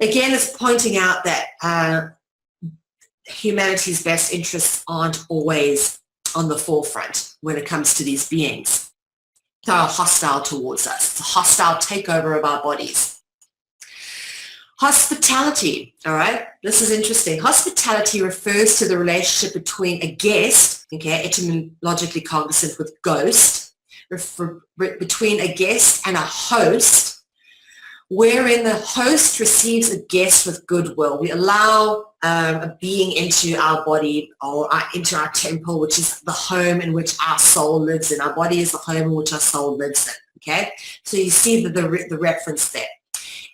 again, it's pointing out that humanity's best interests aren't always on the forefront when it comes to these beings. They are hostile towards us. It's a hostile takeover of our bodies. Hospitality, all right? This is interesting. Hospitality refers to the relationship between a guest, okay, etymologically cognizant with ghost, between a guest and a host, wherein the host receives a guest with goodwill. We allow a being into our body or into our temple, which is the home in which our soul lives in. Our body is the home in which our soul lives in, okay? So you see the reference there.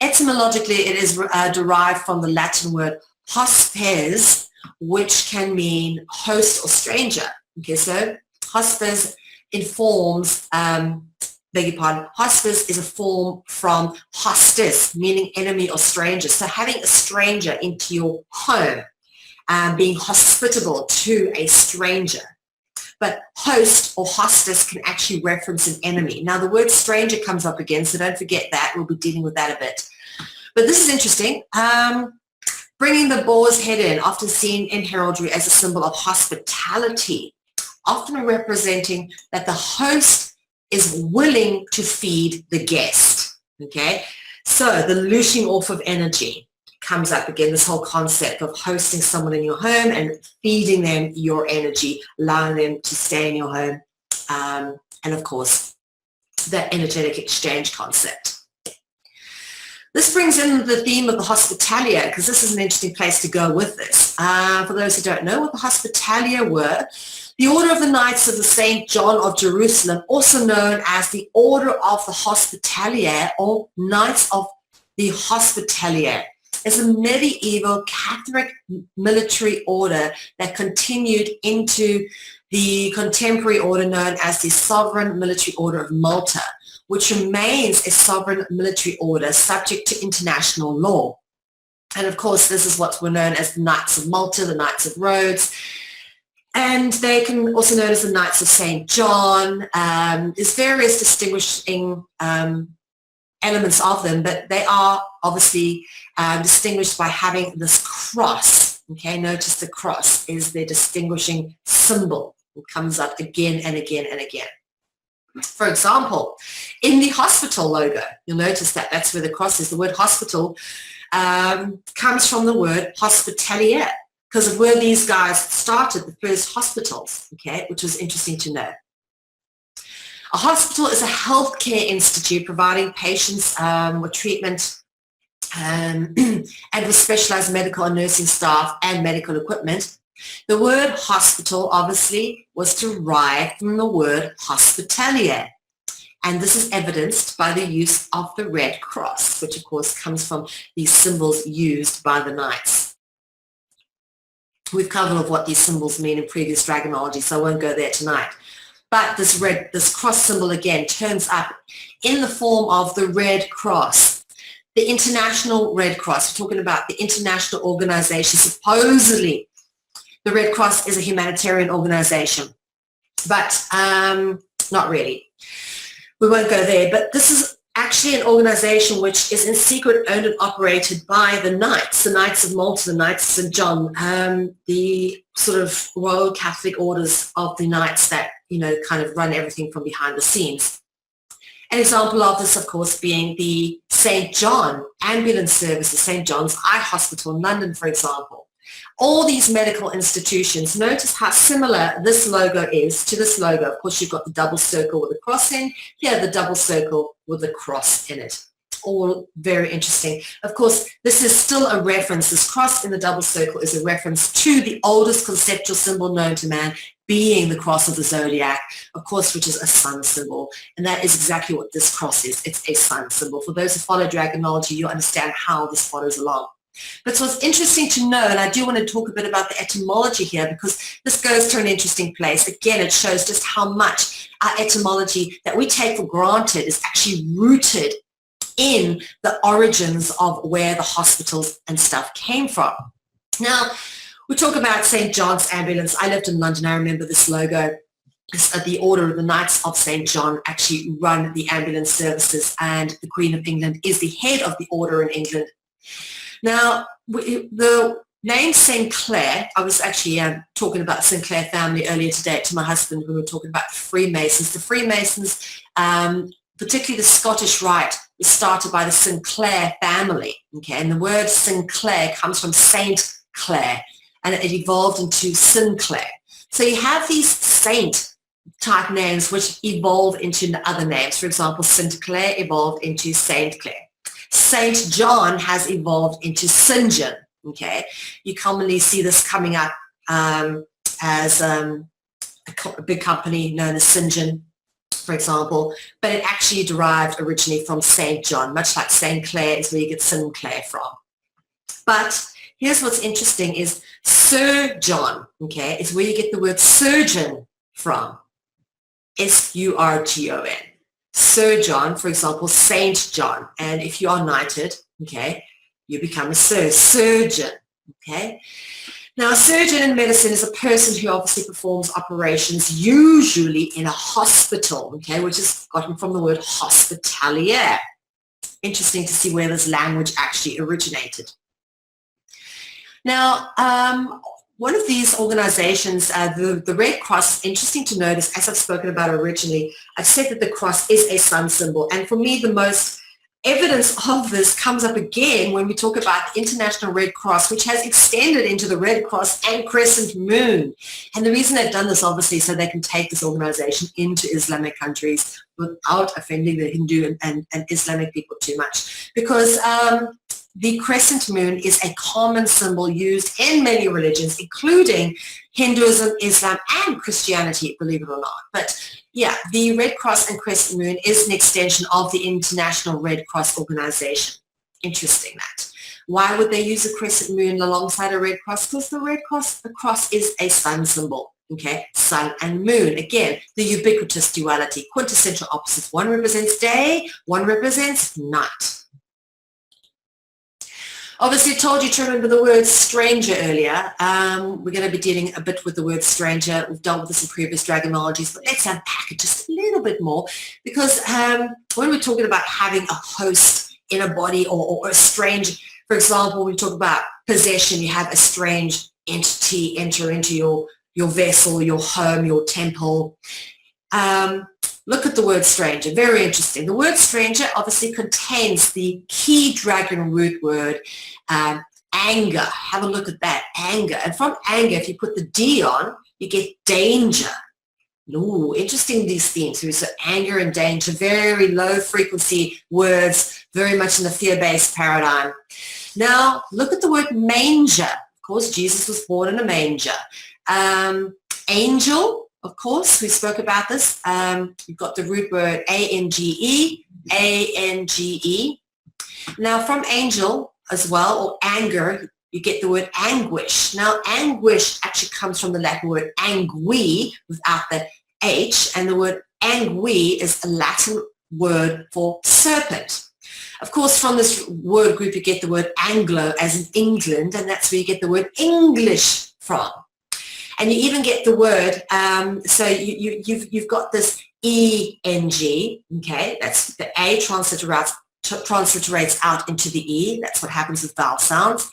Etymologically, it is derived from the Latin word hospes, which can mean host or stranger. Okay, so hospes informs, beg your pardon, hospice is a form from hostis, meaning enemy or stranger. So having a stranger into your home, being hospitable to a stranger. But host or hostess can actually reference an enemy. Now the word stranger comes up again, so don't forget that. We'll be dealing with that a bit. But this is interesting. Bringing the boar's head in, often seen in heraldry as a symbol of hospitality, often representing that the host is willing to feed the guest. Okay, so the looshing off of energy comes up again, this whole concept of hosting someone in your home and feeding them your energy, allowing them to stay in your home, and of course that energetic exchange concept. This brings in the theme of the Hospitalia, because this is an interesting place to go with this. For those who don't know what the Hospitalia were, the Order of the Knights of the St. John of Jerusalem, also known as the Order of the Hospitalier or Knights of the Hospitalier, is a medieval Catholic military order that continued into the contemporary order known as the Sovereign Military Order of Malta, which remains a sovereign military order subject to international law. And of course, this is what were known as the Knights of Malta, the Knights of Rhodes, and they can also known as the Knights of St. John. There's various distinguishing elements of them, but they are obviously distinguished by having this cross. Okay, notice the cross is their distinguishing symbol. It comes up again and again and again. For example, in the hospital logo, you'll notice that that's where the cross is. The word hospital comes from the word hospitalier, because of where these guys started, the first hospitals, okay, which was interesting to know. A hospital is a healthcare institute providing patients with treatment and with specialized medical and nursing staff and medical equipment. The word hospital obviously was derived from the word hospitalier, and this is evidenced by the use of the Red Cross, which of course comes from these symbols used by the knights. We've covered what these symbols mean in previous Dragonology, so I won't go there tonight. But this cross symbol again turns up in the form of the Red Cross. The International Red Cross, we're talking about the international organization. Supposedly, the Red Cross is a humanitarian organization, but not really. We won't go there, but this is actually an organization which is in secret owned and operated by the Knights of Malta, the Knights of St. John, the sort of Royal Catholic orders of the Knights that, you know, kind of run everything from behind the scenes. An example of this, of course, being the St. John ambulance services, St. John's Eye Hospital in London, for example. All these medical institutions, notice how similar this logo is to this logo. Of course, you've got the double circle with a cross in, here the double circle with a cross in it. All very interesting. Of course, this is still a reference. This cross in the double circle is a reference to the oldest conceptual symbol known to man, being the cross of the zodiac, of course, which is a sun symbol. And that is exactly what this cross is. It's a sun symbol. For those who follow Dragonology, you understand how this follows along. But so it's interesting to know, and I do want to talk a bit about the etymology here, because this goes to an interesting place. Again, it shows just how much our etymology that we take for granted is actually rooted in the origins of where the hospitals and stuff came from. Now, we talk about St. John's Ambulance. I lived in London. I remember this logo. The Order of the Knights of St. John actually run the ambulance services, and the Queen of England is the head of the order in England. Now, the name St. Clair, I was actually talking about the St. Clair family earlier today to my husband when we were talking about the Freemasons. The Freemasons, particularly the Scottish Rite, was started by the Sinclair family. Okay, and the word Sinclair comes from Saint Clair, and it evolved into Sinclair. So you have these saint type names which evolve into other names. For example, St. Clair evolved into Saint Clair. St. John has evolved into St. John. Okay, you commonly see this coming up as a big company known as St. John, for example, but it actually derived originally from St. John, much like St. Clair is where you get Sinclair from. But here's what's interesting is Sir John, okay, is where you get the word surgeon from, S-U-R-G-O-N. Sir John, for example, Saint John. And if you are knighted, okay, you become a surgeon, okay. Now, a surgeon in medicine is a person who obviously performs operations usually in a hospital, okay, which is gotten from the word hospitalier. Interesting to see where this language actually originated. Now, one of these organizations, the Red Cross, interesting to notice, as I've spoken about originally, I've said that the cross is a sun symbol. And for me, the most evidence of this comes up again when we talk about the International Red Cross, which has extended into the Red Cross and Crescent Moon. And the reason they've done this, obviously, so they can take this organization into Islamic countries without offending the Hindu and Islamic people too much. Because the crescent moon is a common symbol used in many religions, including Hinduism, Islam, and Christianity, believe it or not. But yeah, the Red Cross and Crescent Moon is an extension of the International Red Cross organization. Interesting that. Why would they use a crescent moon alongside a red cross? Because the cross is a sun symbol. Okay, sun and moon. Again, the ubiquitous duality, quintessential opposites. One represents day, one represents night. Obviously, I told you to remember the word stranger earlier. We're going to be dealing a bit with the word stranger. We've dealt with this in previous Dragonologies, but let's unpack it just a little bit more, because when we're talking about having a host in a body or a strange, for example, we talk about possession, you have a strange entity enter into your vessel, your home, your temple. Look at the word stranger, very interesting. The word stranger obviously contains the key dragon root word, anger. Have a look at that, anger. And from anger, if you put the D on, you get danger. Ooh, interesting, these themes. So anger and danger, very low frequency words, very much in the fear-based paradigm. Now, look at the word manger. Of course, Jesus was born in a manger. Angel. Of course, we spoke about this. You've got the root word A-N-G-E, A-N-G-E. Now, from angel as well, or anger, you get the word anguish. Now, anguish actually comes from the Latin word angui, without the H, and the word angui is a Latin word for serpent. Of course, from this word group, you get the word Anglo, as in England, and that's where you get the word English from. And you even get the word, so you've got this E-N-G, okay, that's the A transliterates out into the E, that's what happens with vowel sounds,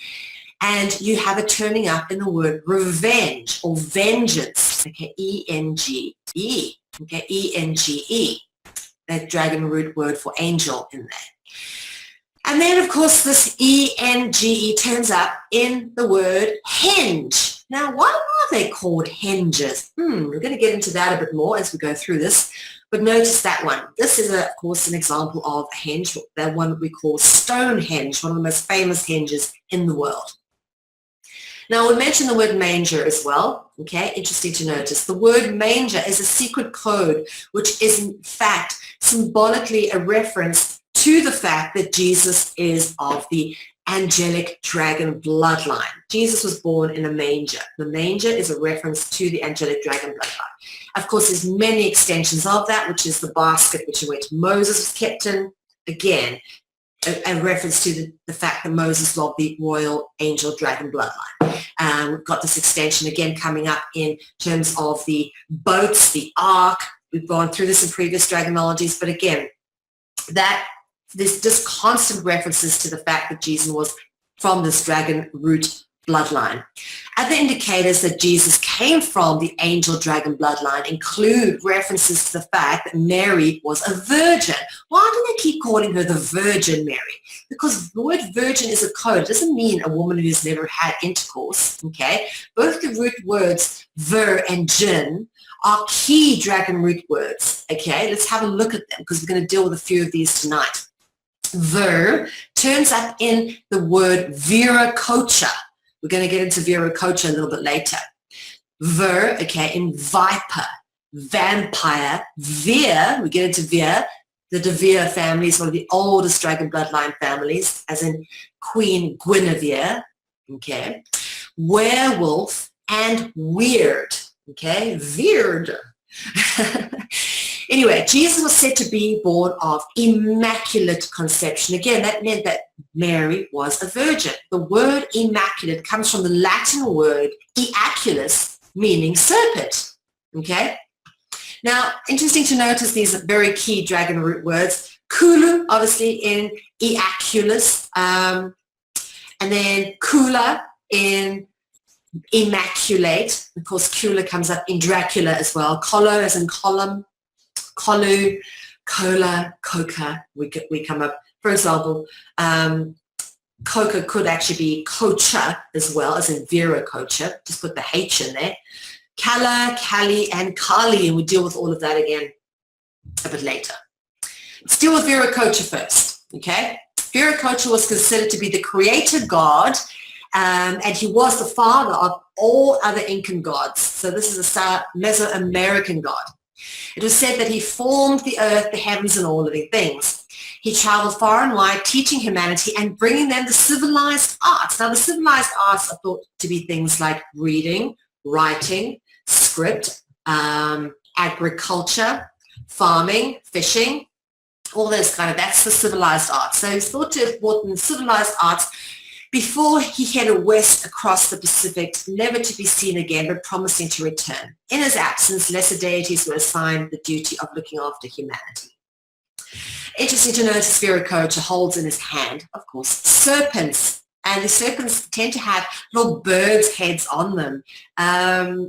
and you have it turning up in the word revenge or vengeance, okay, E-N-G-E, okay, E-N-G-E, that dragon root word for angel in there. And then, of course, this E-N-G-E turns up in the word henge. Now, why are they called henges? We're going to get into that a bit more as we go through this. But notice that one. This is, of course, an example of a henge, that one we call Stonehenge, one of the most famous henges in the world. Now, we mentioned the word manger as well. Okay, interesting to notice. The word manger is a secret code, which is, in fact, symbolically a reference to the fact that Jesus is of the angelic dragon bloodline. Jesus was born in a manger. The manger is a reference to the angelic dragon bloodline. Of course, there's many extensions of that, which is the basket which Moses was kept in. Again, a reference to the fact that Moses was of the royal angel dragon bloodline. We've got this extension again coming up in terms of the boats, the ark. We've gone through this in previous Dragonologies, but again, there's just constant references to the fact that Jesus was from this dragon root bloodline. Other indicators that Jesus came from the angel dragon bloodline include references to the fact that Mary was a virgin. Why do they keep calling her the Virgin Mary? Because the word virgin is a code. It doesn't mean a woman who's never had intercourse, okay? Both the root words ver and jin are key dragon root words, okay? Let's have a look at them because we're going to deal with a few of these tonight. Ver turns up in the word Viracocha. We're going to get into Viracocha a little bit later. Ver, okay, in viper. vampire, Veer, we get into Veer, the De Vere family is one of the oldest dragon bloodline families, as in Queen Guinevere, okay, werewolf, and weird, okay, weird. Anyway, Jesus was said to be born of immaculate conception. Again, that meant that Mary was a virgin. The word immaculate comes from the Latin word eaculus, meaning serpent, okay? Now, interesting to notice these very key dragon root words. Kulu, obviously, in eaculus, and then kula in immaculate. Of course, kula comes up in Dracula as well. Kolo as in column, kolu, cola, coca, we come up. For example, coca could actually be kocha as well, as in Vera Kocha. Just put the H in there. Kala, Kali, and Kali, and we'll deal with all of that again a bit later. Let's deal with Viracocha first, okay? Viracocha was considered to be the creator god, and he was the father of all other Incan gods. So this is a Mesoamerican god. It was said that he formed the earth, the heavens, and all living things. He traveled far and wide, teaching humanity and bringing them the civilized arts. Now, the civilized arts are thought to be things like reading, writing, script, agriculture, farming, fishing, all those that's the civilized arts. So he's thought to have brought in civilized arts before he headed west across the Pacific, never to be seen again, but promising to return. In his absence, lesser deities were assigned the duty of looking after humanity. Interesting to notice Viracocha holds in his hand, of course, serpents. And the serpents tend to have little birds' heads on them,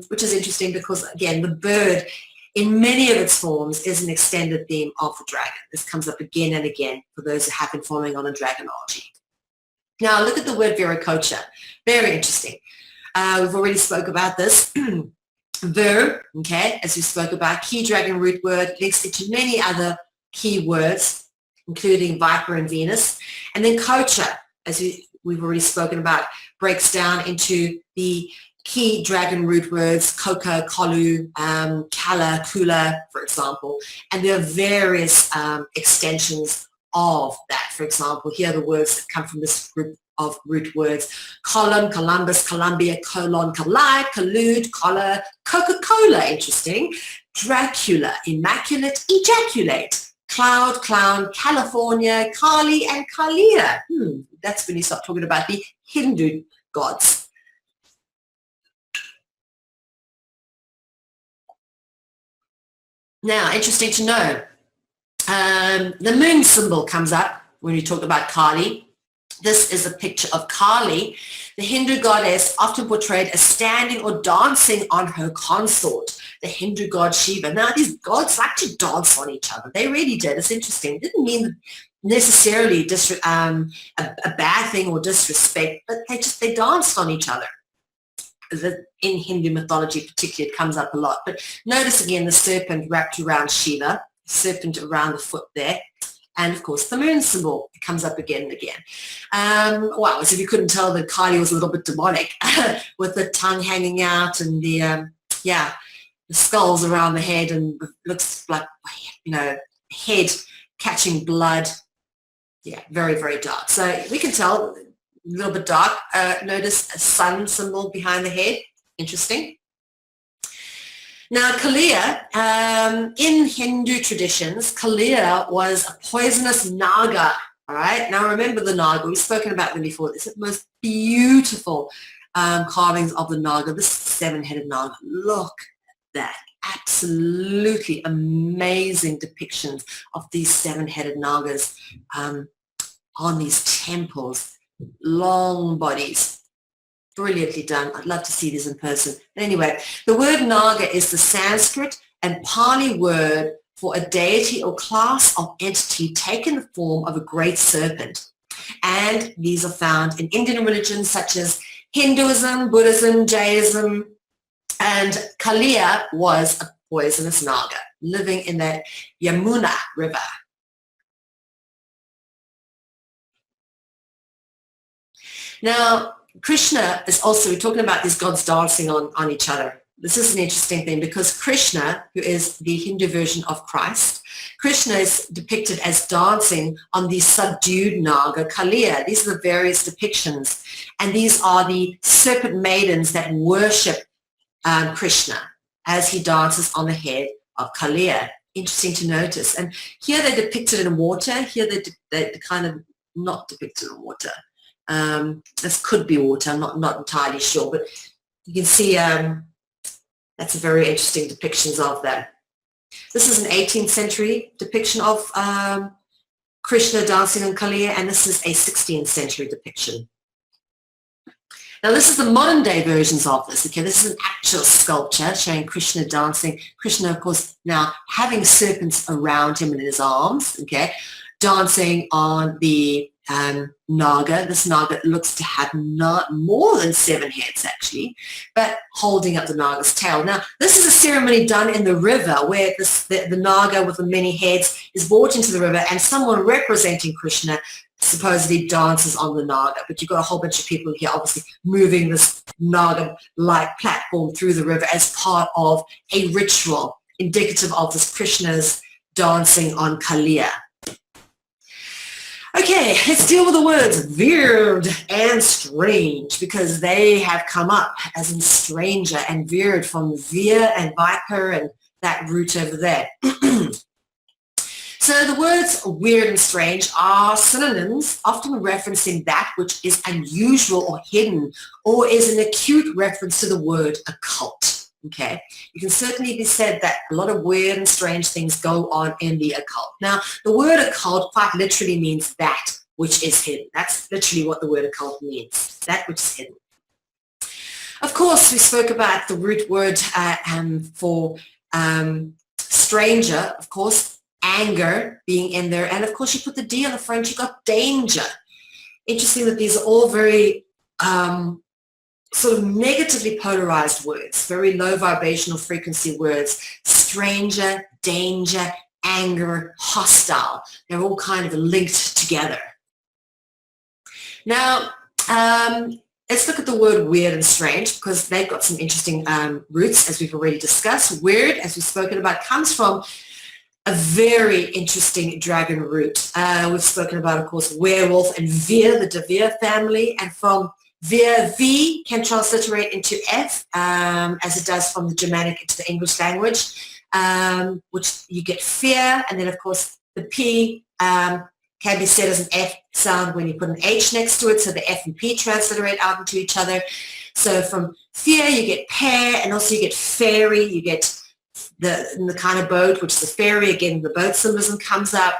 which is interesting because, again, the bird in many of its forms is an extended theme of the dragon. This comes up again and again for those who have been following on in Dragonology. Now, look at the word Viracocha. Very interesting. We've already spoke about this. Ver, okay, as we spoke about, key dragon root word, links into many other key words, including Viper and Venus. And then Kocha, as we've already spoken about, breaks down into the key dragon root words, Koka, Kolu, Kala, Kula, for example. And there are various extensions of that. For example, here are the words that come from this group of root words: column, Columbus, Columbia, colon, collide, collude, collar, Coca-Cola, interesting, Dracula, immaculate, ejaculate, cloud, clown, California, Kali, and Kalia. That's when you start talking about the Hindu gods. Now, interesting to know, the moon symbol comes up when you talk about Kali. This is a picture of Kali, the Hindu goddess, often portrayed as standing or dancing on her consort, the Hindu god Shiva. Now, these gods like to dance on each other. They really did. It's interesting. It didn't mean necessarily a bad thing or disrespect, but they danced on each other. In Hindu mythology particularly, it comes up a lot. But notice again the serpent wrapped around Shiva, serpent around the foot there. And, of course, the moon symbol comes up again and again. Wow, as if you couldn't tell that Kali was a little bit demonic with the tongue hanging out and the skulls around the head, and looks like, head catching blood. Yeah, very, very dark. So we can tell a little bit dark. Notice a sun symbol behind the head. Interesting. Now, Kalia, in Hindu traditions, Kalia was a poisonous naga, all right? Now, remember the naga. We've spoken about them before. It's the most beautiful carvings of the naga, this seven-headed naga. Look at that. Absolutely amazing depictions of these seven-headed nagas on these temples. Long bodies. Brilliantly done. I'd love to see this in person. But anyway, the word Naga is the Sanskrit and Pali word for a deity or class of entity taken the form of a great serpent. And these are found in Indian religions such as Hinduism, Buddhism, Jainism, and Kalia was a poisonous Naga living in the Yamuna River. Now, Krishna is also, we're talking about these gods dancing on each other, this is an interesting thing because Krishna, who is the Hindu version of Christ, Krishna is depicted as dancing on the subdued Naga Kaliya. These are the various depictions, and these are the serpent maidens that worship Krishna as he dances on the head of Kaliya. Interesting to notice. And here they're depicted in water. Here they're kind of not depicted in water. This could be water. I'm not entirely sure, but you can see that's a very interesting depictions of that. This is an 18th century depiction of Krishna dancing on Kaliya, and this is a 16th century depiction. Now this is the modern day versions of this. Okay, this is an actual sculpture showing Krishna dancing. Krishna, of course, now having serpents around him in his arms, okay, dancing on the Naga. This Naga looks to have not more than 7 heads actually, but holding up the Naga's tail. Now this is a ceremony done in the river where the Naga with the many heads is brought into the river, and someone representing Krishna supposedly dances on the Naga, but you've got a whole bunch of people here obviously moving this Naga-like platform through the river as part of a ritual indicative of this Krishna's dancing on Kaliya. Okay, let's deal with the words weird and strange, because they have come up as in stranger and weird from veer and viper and that root over there. So the words weird and strange are synonyms, often referencing that which is unusual or hidden, or is an acute reference to the word occult. Okay, you can certainly be said that a lot of weird and strange things go on in the occult. Now, the word occult quite literally means that which is hidden. That's literally what the word occult means, that which is hidden. Of course, we spoke about the root word for stranger, of course, anger being in there, and of course you put the D on the front, you got danger. Interesting that these are all very sort of negatively polarized words, very low vibrational frequency words. Stranger, danger, anger, hostile. They're all kind of linked together. Now, let's look at the word weird and strange, because they've got some interesting roots, as we've already discussed. Weird, as we've spoken about, comes from a very interesting dragon root. We've spoken about, of course, werewolf and veer, the De Veer family, and from veer, V can transliterate into F, as it does from the Germanic into the English language, which you get fear, and then, of course, the P can be said as an F sound when you put an H next to it, so the F and P transliterate out into each other. So from fear, you get pair, and also you get fairy, you get the kind of boat, which is the fairy. Again, the boat symbolism comes up.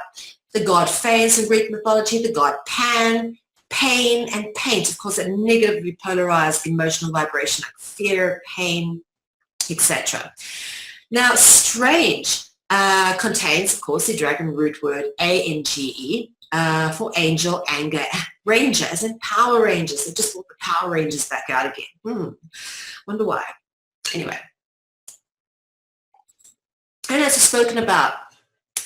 The god Phaeus in Greek mythology, the god Pan, pain, and paint. Of course, a negatively polarized emotional vibration like fear, pain, etc. Now, strange contains, of course, the dragon root word A-N-G-E for angel, anger, ranger, as in Power Rangers. They just brought the Power Rangers back out again. Wonder why. Anyway. And as we've spoken about,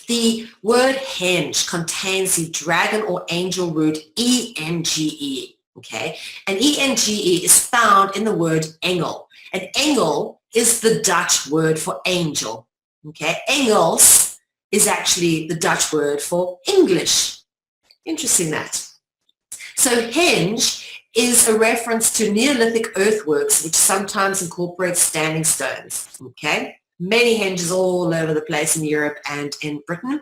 the word henge contains the dragon or angel root E-N-G-E, okay? And E-N-G-E is found in the word engel. And engel is the Dutch word for angel, okay? Engels is actually the Dutch word for English. Interesting that. So henge is a reference to Neolithic earthworks, which sometimes incorporate standing stones, okay? Many henges all over the place in Europe and in Britain.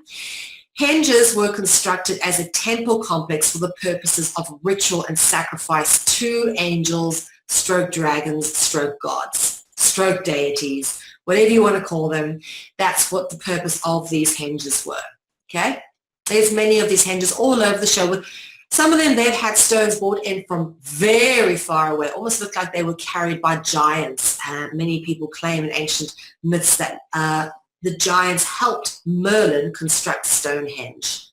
Henges were constructed as a temple complex for the purposes of ritual and sacrifice to angels, stroke dragons, stroke gods, stroke deities, whatever you want to call them. That's what the purpose of these henges were. Okay? There's many of these henges all over the show. With some of them, they've had stones brought in from very far away, almost looked like they were carried by giants. Many people claim in ancient myths that the giants helped Merlin construct Stonehenge.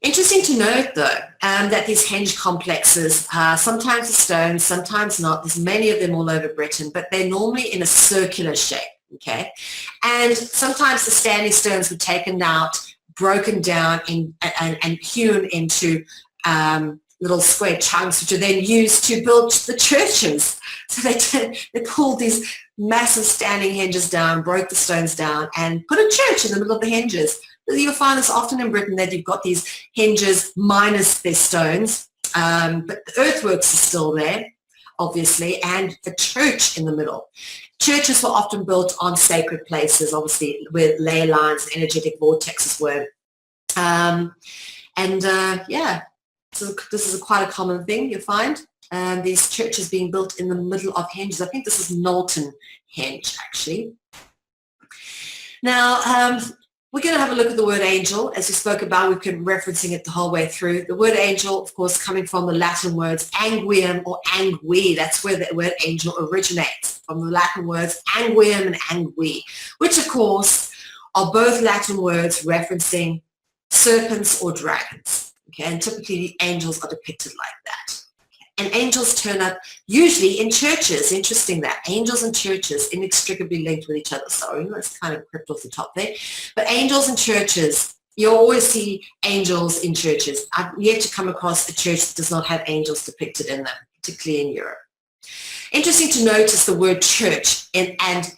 Interesting to note, though, that these henge complexes, sometimes are stone, sometimes not. There's many of them all over Britain, but they're normally in a circular shape, okay? And sometimes the standing stones were taken out, broken down and hewn into little square chunks, which are then used to build the churches. So they pulled these massive standing hinges down, broke the stones down, and put a church in the middle of the hinges. You'll find this often in Britain, that you've got these hinges minus their stones, but the earthworks are still there, obviously, and the church in the middle. Churches were often built on sacred places, obviously, where ley lines and energetic vortexes were. Yeah, so this is quite a common thing you'll find. These churches being built in the middle of hinges. I think this is Knowlton Henge, actually. Now, we're going to have a look at the word angel. As we spoke about, we've been referencing it the whole way through. The word angel, of course, coming from the Latin words anguium or angui. That's where the word angel originates, from the Latin words anguium and angui, which, of course, are both Latin words referencing serpents or dragons. Okay, and typically the angels are depicted like that. And angels turn up usually in churches. Interesting that. Angels and churches inextricably linked with each other. Sorry, that's kind of crept off the top there. But angels and churches, you'll always see angels in churches. I've yet to come across a church that does not have angels depicted in them, particularly in Europe. Interesting to notice the word church and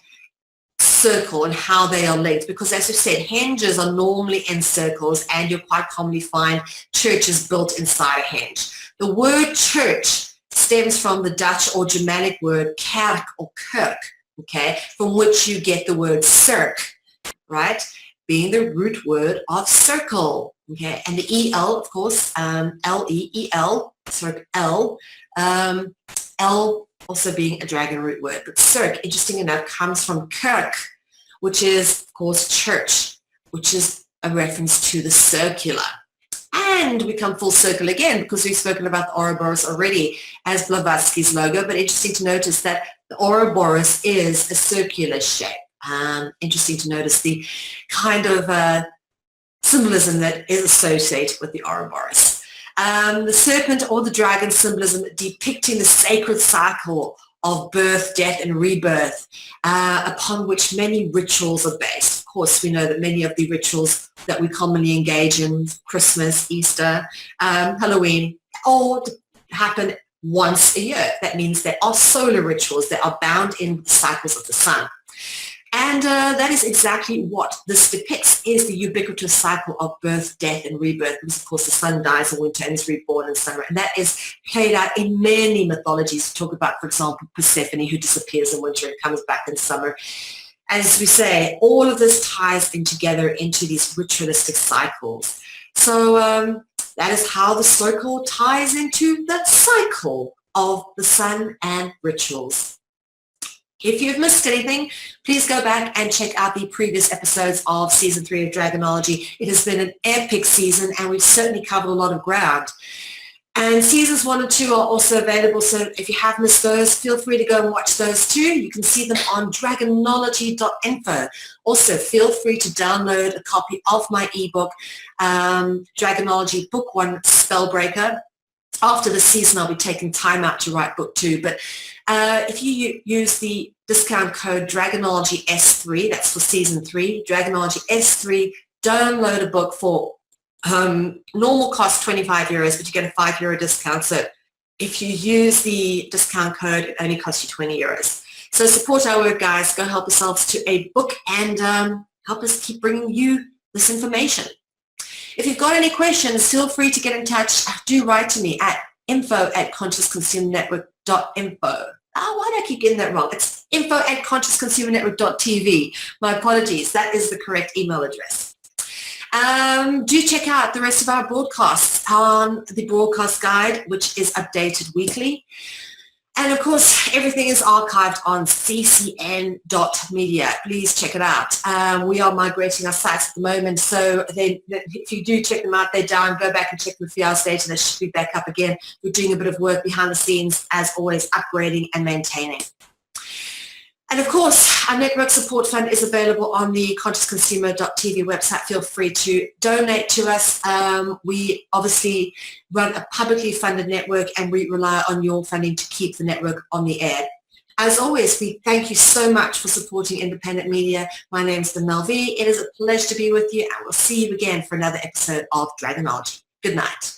circle and how they are linked, because as we said, hinges are normally in circles, and you'll quite commonly find churches built inside a hinge. The word church stems from the Dutch or Germanic word kerk or kirk, okay, from which you get the word cirque, right, being the root word of circle, okay, and the EL, of course, L-E-E-L, cirque L, L also being a dragon root word, but cirque, interesting enough, comes from kirk, which is, of course, church, which is a reference to the circular. And we come full circle again, because we've spoken about the Ouroboros already as Blavatsky's logo, but interesting to notice that the Ouroboros is a circular shape. Interesting to notice the kind of symbolism that is associated with the Ouroboros. The serpent or the dragon symbolism depicting the sacred cycle of birth, death, and rebirth, upon which many rituals are based. Of course, we know that many of the rituals that we commonly engage in, Christmas, Easter, Halloween, all happen once a year. That means there are solar rituals that are bound in the cycles of the sun. And that is exactly what this depicts, is the ubiquitous cycle of birth, death, and rebirth. Because, of course, the sun dies in winter and is reborn in summer. And that is played out in many mythologies. We talk about, for example, Persephone, who disappears in winter and comes back in summer. As we say, all of this ties in together into these ritualistic cycles. So that is how the circle ties into the cycle of the sun and rituals. If you've missed anything, please go back and check out the previous episodes of Season 3 of Dragonology. It has been an epic season, and we've certainly covered a lot of ground. And Seasons 1 and 2 are also available, so if you have missed those, feel free to go and watch those too. You can see them on dragonology.info. Also, feel free to download a copy of my ebook, Dragonology Book 1 Spellbreaker. After the season, I'll be taking time out to write book 2, but if you use the discount code Dragonology S3, that's for season 3, Dragonology S3, download a book for normal cost €25, but you get a €5 discount. So if you use the discount code, it only costs you €20. So support our work, guys. Go help yourselves to a book and help us keep bringing you this information. If you've got any questions, feel free to get in touch. Do write to me at info@consciousconsumernetwork.info. Why do I keep getting that wrong? It's info@consciousconsumernetwork.tv. My apologies. That is the correct email address. Do check out the rest of our broadcasts on the broadcast guide, which is updated weekly. And of course, everything is archived on ccn.media. Please check it out. We are migrating our sites at the moment, so if you do check them out, they're down. Go back and check them a few hours later. They should be back up again. We're doing a bit of work behind the scenes, as always, upgrading and maintaining. And of course, our network support fund is available on the consciousconsumer.tv website. Feel free to donate to us. We obviously run a publicly funded network, and we rely on your funding to keep the network on the air. As always, we thank you so much for supporting independent media. My name is Mel V. It is a pleasure to be with you, and we'll see you again for another episode of Dragonology. Good night.